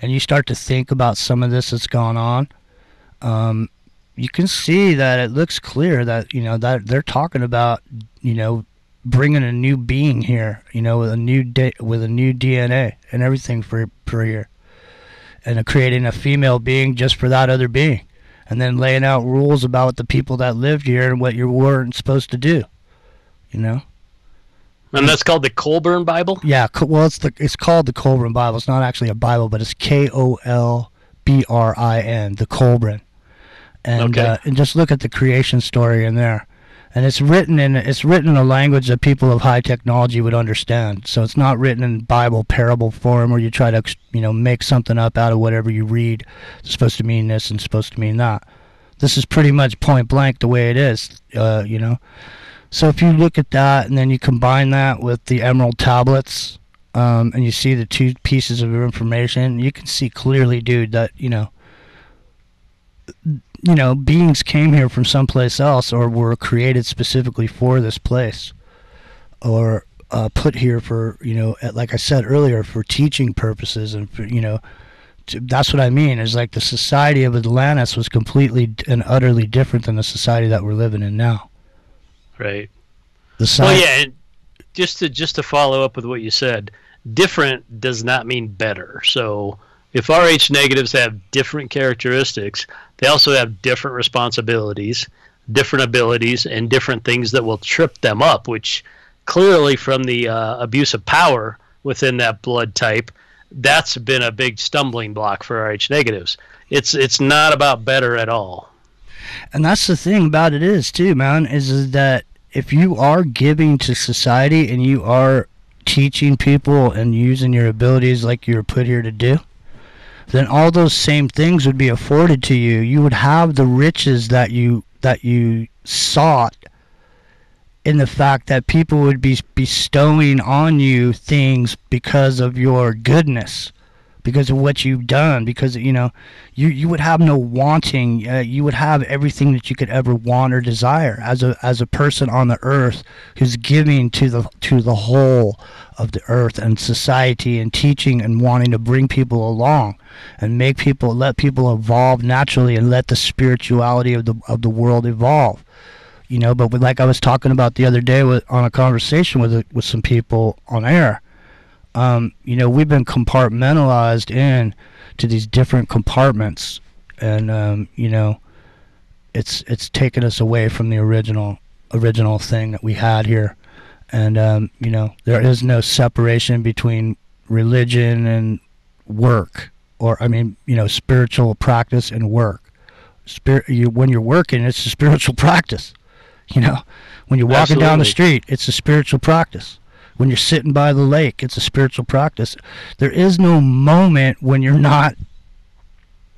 and you start to think about some of this that's gone on, you can see that it looks clear that, you know, that they're talking about, you know, bringing a new being here, you know, with a new DNA and everything for here, and creating a female being just for that other being, and then laying out rules about the people that lived here and what you weren't supposed to do, you know. And that's called the Colburn Bible? Yeah, well, it's called the Colburn Bible. It's not actually a Bible, but it's Kolbrin, the Colburn. And okay. And just look at the creation story in there. And it's written in a language that people of high technology would understand. So it's not written in Bible parable form where you try to, you know, make something up out of whatever you read. It's supposed to mean this and supposed to mean that. This is pretty much point blank the way it is, you know. So if you look at that and then you combine that with the emerald tablets, and you see the two pieces of information, you can see clearly, dude, that beings came here from someplace else, or were created specifically for this place, or put here for, like I said earlier, for teaching purposes, and for, that's what I mean. Is like the society of Atlantis was completely and utterly different than the society that we're living in now. Right. Well, yeah, and just to follow up with what you said, different does not mean better. So if RH negatives have different characteristics, they also have different responsibilities, different abilities, and different things that will trip them up, which clearly from the abuse of power within that blood type, that's been a big stumbling block for RH negatives. It's not about better at all. And that's the thing about it is, too, man, is that if you are giving to society and you are teaching people and using your abilities like you're put here to do, then all those same things would be afforded to you. You would have the riches that you sought, in the fact that people would be bestowing on you things because of your goodness, because of what you've done, because you would have no wanting. You would have everything that you could ever want or desire as a person on the earth who's giving to the whole of the earth and society, and teaching and wanting to bring people along and let people evolve naturally, and let the spirituality of the world evolve. But like I was talking about the other day on a conversation with some people on air, we've been compartmentalized in to these different compartments, and it's taken us away from the original thing that we had here, and there is no separation between religion and work, or spiritual practice and work. When you're working, it's a spiritual practice. When you're walking Absolutely. down the street, it's a spiritual practice. When you're sitting by the lake, it's a spiritual practice. There is no moment when you're not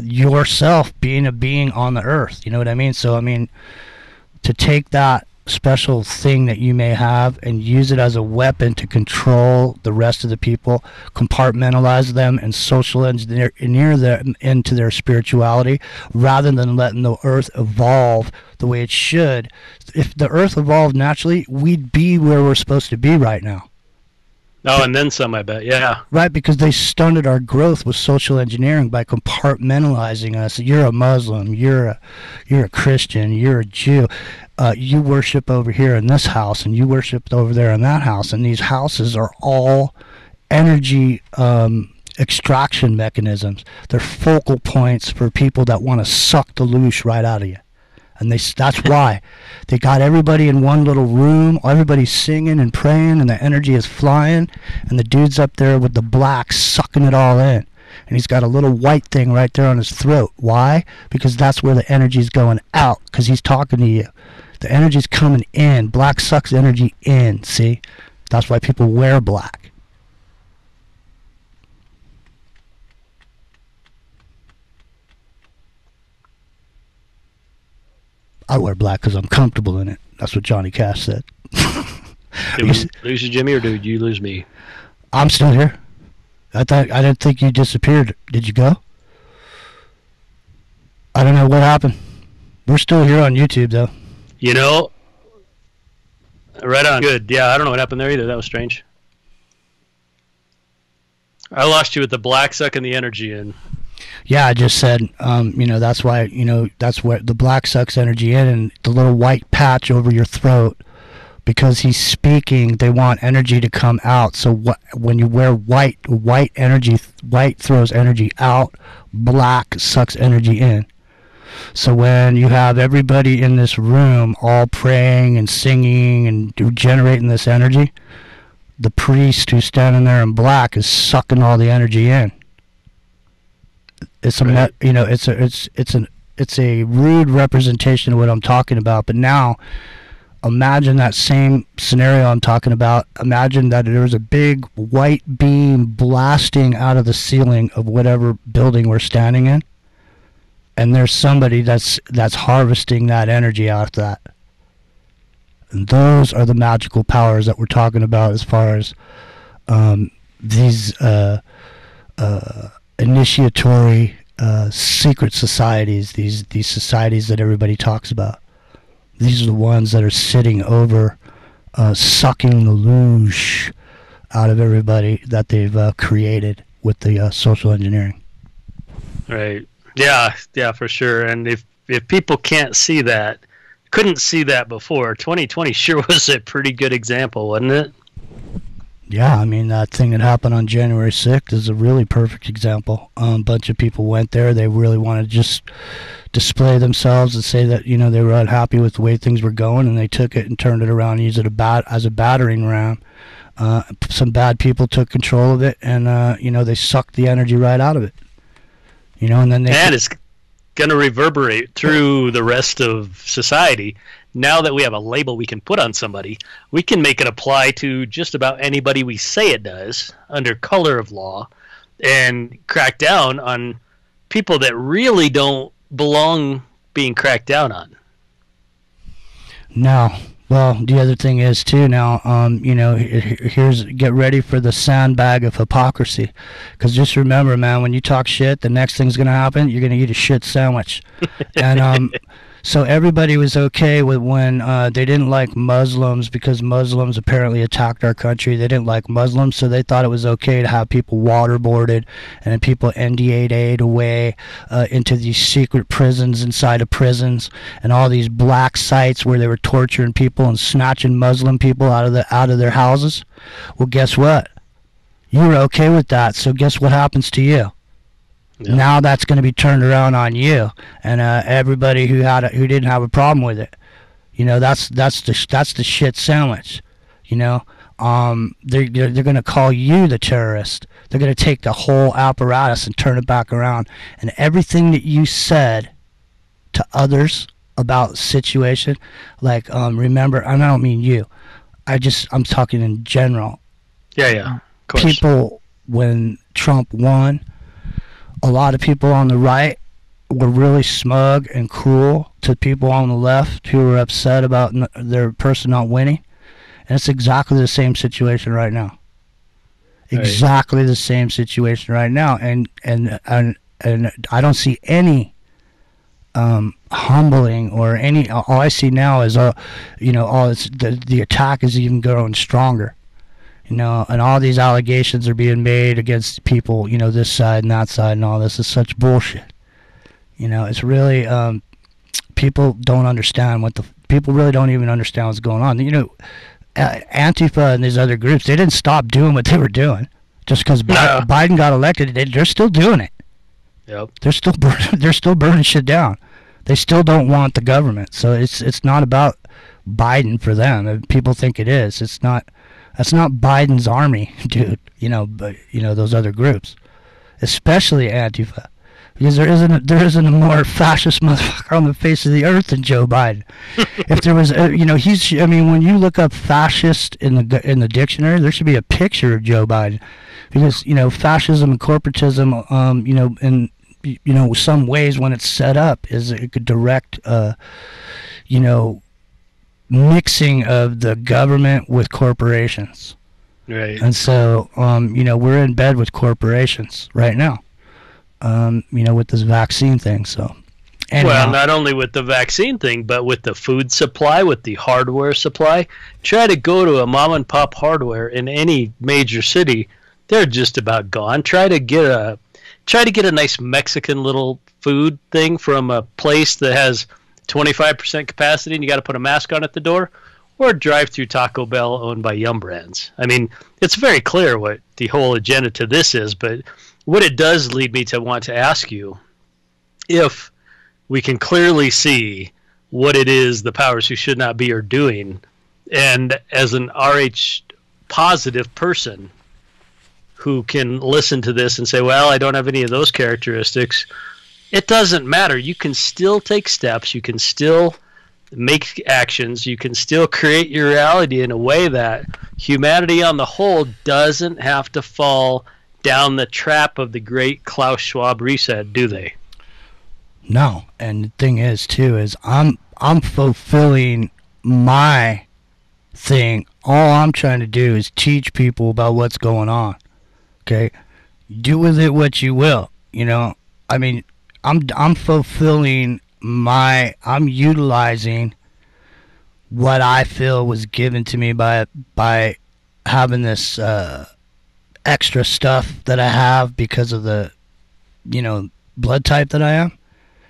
yourself being a being on the earth. You know what I mean? So, to take that special thing that you may have and use it as a weapon to control the rest of the people, compartmentalize them, and social engineer them into their spirituality, rather than letting the earth evolve the way it should. If the earth evolved naturally, we'd be where we're supposed to be right now. Oh, and then some, I bet. Yeah. Right, because they stunted our growth with social engineering by compartmentalizing us. You're a Muslim, you're a Christian, you're a Jew. You worship over here in this house, and you worship over there in that house, and these houses are all energy extraction mechanisms. They're focal points for people that want to suck the loosh right out of you. And that's why they got everybody in one little room, everybody's singing and praying, and the energy is flying, and the dude's up there with the black sucking it all in. And he's got a little white thing right there on his throat. Why? Because that's where the energy's going out, because he's talking to you. The energy's coming in. Black sucks energy in, see? That's why people wear black. I wear black because I'm comfortable in it. That's what Johnny Cash said. Did we lose you, Jimmy, or did you lose me? I'm still here. I didn't think you disappeared. Did you go? I don't know what happened. We're still here on YouTube, though. Right on. Good. Yeah, I don't know what happened there either. That was strange. I lost you with the black sucking the energy in. Yeah, I just said, that's why, that's where the black sucks energy in, and the little white patch over your throat, because he's speaking, they want energy to come out. So when you wear white throws energy out, black sucks energy in. So when you have everybody in this room all praying and singing and generating this energy, the priest who's standing there in black is sucking all the energy in. It's right. It's a rude representation of what I'm talking about. But now, imagine that same scenario I'm talking about. Imagine that there was a big white beam blasting out of the ceiling of whatever building we're standing in, and there's somebody that's harvesting that energy out of that. And those are the magical powers that we're talking about as far as these initiatory secret societies, these societies that everybody talks about. These are the ones that are sitting over, sucking the loosh out of everybody that they've created with the social engineering. Right. Yeah, for sure. And if people can't see that, couldn't see that before, 2020 sure was a pretty good example, wasn't it? Yeah, I mean, that thing that happened on January 6th is a really perfect example. A bunch of people went there. They really wanted to just display themselves and say that, they were unhappy with the way things were going, and they took it and turned it around and used it as a battering ram. Some bad people took control of it, and, they sucked the energy right out of it. And then it's going to reverberate through the rest of society. Now that we have a label we can put on somebody, we can make it apply to just about anybody we say it does under color of law, and crack down on people that really don't belong being cracked down on. No. Well, the other thing is too now, get ready for the sandbag of hypocrisy, because just remember, man, when you talk shit, the next thing's gonna happen. You're gonna eat a shit sandwich, and so everybody was okay with when they didn't like Muslims, because Muslims apparently attacked our country. They didn't like Muslims, so they thought it was okay to have people waterboarded and people NDA'd away into these secret prisons inside of prisons, and all these black sites where they were torturing people and snatching Muslim people out of their houses. Well, guess what? You were okay with that, so guess what happens to you? Yeah. Now that's going to be turned around on you, and everybody who didn't have a problem with it. That's the shit sandwich. They're going to call you the terrorist. They're going to take the whole apparatus and turn it back around, and everything that you said to others about the situation, like remember, and I don't mean you. I'm talking in general. Yeah. Of course. People, when Trump won, a lot of people on the right were really smug and cruel to people on the left who were upset about their person not winning. And it's exactly the same situation right now. Right. Exactly the same situation right now. And I don't see any humbling or any. All I see now is the attack is even growing stronger. And all these allegations are being made against people, this side and that side, and all this is such bullshit. It's really, people don't understand people really don't even understand what's going on. Antifa and these other groups, they didn't stop doing what they were doing just because Biden got elected. They're still doing it. Yep. They're still burning shit down. They still don't want the government. So it's not about Biden for them. People think it is. It's not. That's not Biden's army, dude. But those other groups, especially Antifa, because there isn't a more fascist motherfucker on the face of the earth than Joe Biden. If there was, when you look up fascist in the dictionary, there should be a picture of Joe Biden, because fascism and corporatism, in some ways when it's set up is a direct, mixing of the government with corporations. Right. And so, we're in bed with corporations right now, with this vaccine thing. So, anyhow. Well, not only with the vaccine thing, but with the food supply, with the hardware supply. Try to go to a mom and pop hardware in any major city. They're just about gone. Try to get a nice Mexican little food thing from a place that has 25% capacity and you got to put a mask on at the door, or drive through Taco Bell owned by Yum Brands. I mean, it's very clear what the whole agenda to this is, but what it does lead me to want to ask you, if we can clearly see what it is the powers who should not be are doing, and as an RH positive person who can listen to this and say, well, I don't have any of those characteristics, it doesn't matter. You can still take steps. You can still make actions. You can still create your reality in a way that humanity on the whole doesn't have to fall down the trap of the great Klaus Schwab reset, do they? No. And the thing is, too, is I'm fulfilling my thing. All I'm trying to do is teach people about what's going on. Okay, do with it what you will. You know, I mean, I'm fulfilling I'm utilizing what I feel was given to me by having this extra stuff that I have because of the, you know, blood type that I am.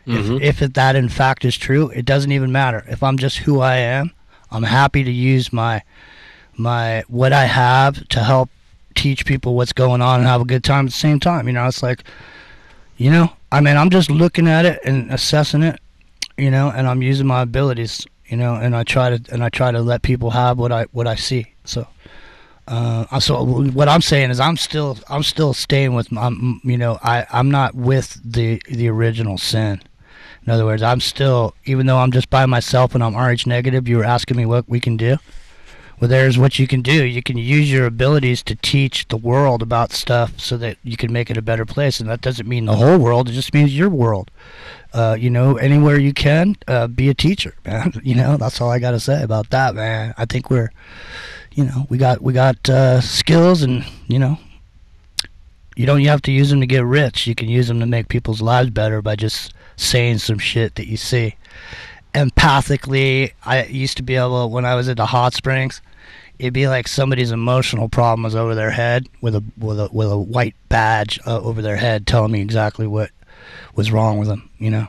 Mm-hmm. If that in fact is true, it doesn't even matter. If I'm just who I am, I'm happy to use my what I have to help teach people what's going on and have a good time at the same time. You know, it's like, you know, I mean, I'm just looking at it and assessing it, you know, and I'm using my abilities, you know, and I try to let people have what I see. So what I'm saying is I'm still staying with you know, I'm not with the original sin. In other words, I'm still, even though I'm just by myself and I'm RH negative, you were asking me what we can do. Well, there's what you can do. You can use your abilities to teach the world about stuff so that you can make it a better place. And that doesn't mean the whole world. It just means your world. You know, anywhere you can, be a teacher, man. You know, that's all I got to say about that, man. I think we're, you know, we got skills, and, you know, you don't have to use them to get rich. You can use them to make people's lives better by just saying some shit that you see. Empathically, I used to be able, when I was at the hot springs, it'd be like somebody's emotional problem was over their head with a white badge over their head telling me exactly what was wrong with them, you know.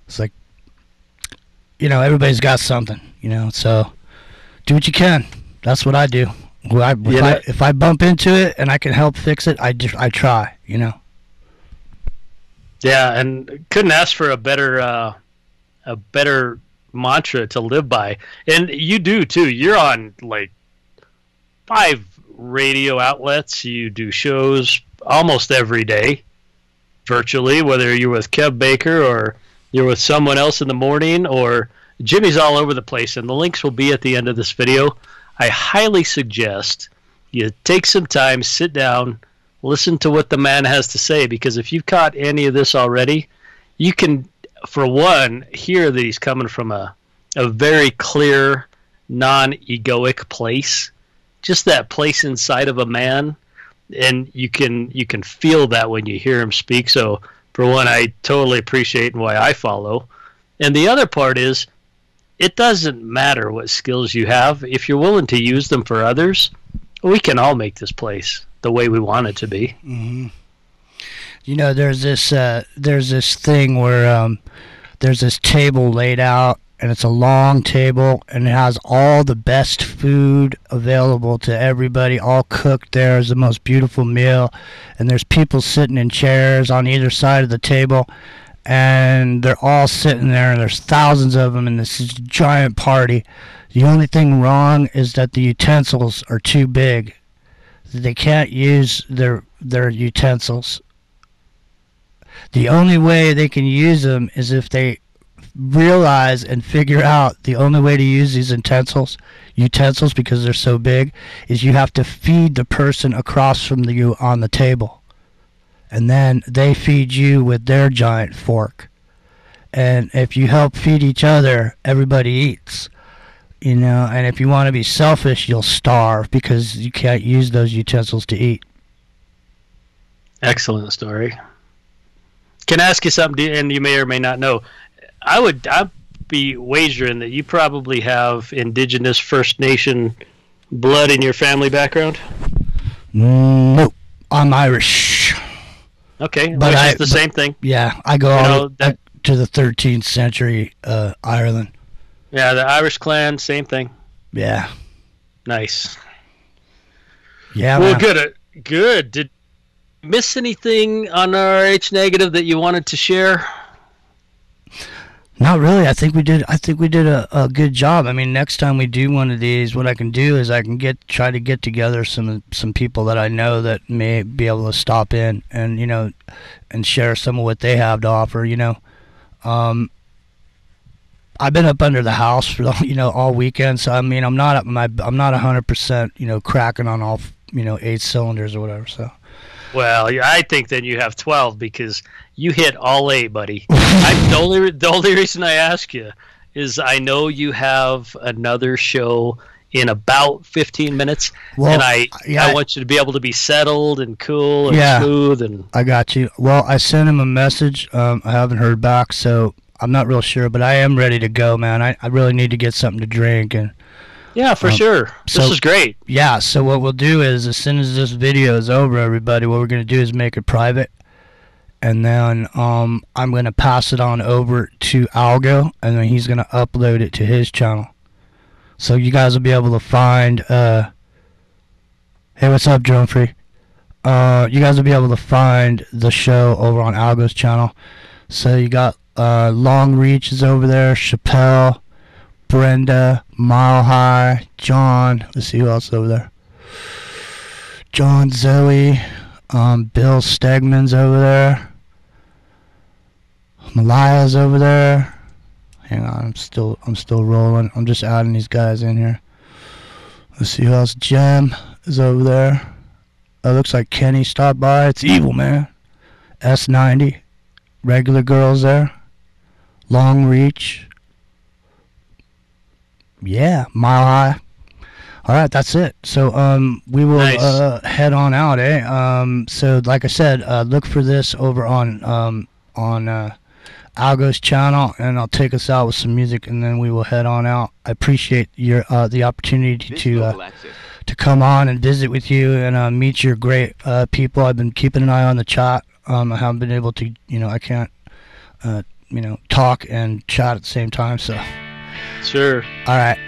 It's like, you know, everybody's got something, you know, so do what you can. That's what I do. If I bump into it and I can help fix it, I try, you know. Yeah, and couldn't ask for a better mantra to live by. And you do too. You're on like 5 radio outlets. You do shows almost every day, virtually, whether you're with Kev Baker or you're with someone else in the morning, or Jimmy's all over the place. And the links will be at the end of this video. I highly suggest you take some time, sit down, listen to what the man has to say, because if you've caught any of this already, you can, for one, hear that he's coming from a very clear, non-egoic place, just that place inside of a man, and you can feel that when you hear him speak. So, for one, I totally appreciate and why I follow. And the other part is, it doesn't matter what skills you have. If you're willing to use them for others, we can all make this place the way we want it to be. Mm-hmm. You know, there's this thing where there's this table laid out, and it's a long table, and it has all the best food available to everybody, all cooked there. It's the most beautiful meal, and there's people sitting in chairs on either side of the table, and they're all sitting there, and there's thousands of them, and this is a giant party. The only thing wrong is that the utensils are too big. They can't use their utensils. The only way they can use them is if they realize and figure out the only way to use these utensils, because they're so big, is you have to feed the person across from you on the table. And then they feed you with their giant fork. And if you help feed each other, everybody eats. You know, and if you want to be selfish, you'll starve because you can't use those utensils to eat. Excellent story. Can I ask you something, and you may or may not know? I'd be wagering that you probably have indigenous First Nation blood in your family background. Nope, I'm Irish. Okay, but which is the same thing. Yeah, I go all back to the 13th century Ireland. Yeah, the Irish clan, same thing. Yeah. Nice. Yeah. Well, good. Did you miss anything on RH negative that you wanted to share? Not really. I think we did a good job. I mean, next time we do one of these, what I can do is I can try to get together some people that I know that may be able to stop in and, you know, and share some of what they have to offer, you know. I've been up under the house for, you know, all weekend, so I mean, I'm not 100%, you know, cracking on all, you know, 8 cylinders or whatever. So. Well, I think then you have 12 because you hit all 8, buddy. The only reason I ask you is I know you have another show in about 15 minutes. Well, And I want you to be able to be settled and cool and smooth. And I got you. Well, I sent him a message. I haven't heard back, so I'm not real sure, but I am ready to go, man. I really need to get something to drink. And yeah, for sure. This is great. Yeah, so what we'll do is, as soon as this video is over, everybody, what we're going to do is make it private. And then I'm going to pass it on over to Algo, and then he's going to upload it to his channel. So you guys will be able to find, hey, what's up, Drone Free? You guys will be able to find the show over on Algo's channel. So you got Long Reach is over there, Chappelle, Brenda, Mile High, John. Let's see who else is over there. John, Zoe, Bill Stegman's over there. Malaya's over there. Hang on, I'm still rolling. I'm just adding these guys in here. Let's see who else. Jem is over there. Oh, looks like Kenny stopped by. It's evil, man. S90. Regular girls there. Long Reach. Yeah, Mile High. All right, that's it. So we will head on out, eh? So like I said, look for this over on Algo's channel, and I'll take us out with some music, and then we will head on out. I appreciate your the opportunity to come on and visit with you and meet your great people. I've been keeping an eye on the chat. I haven't been able to, I can't, talk and chat at the same time. So sure. All right.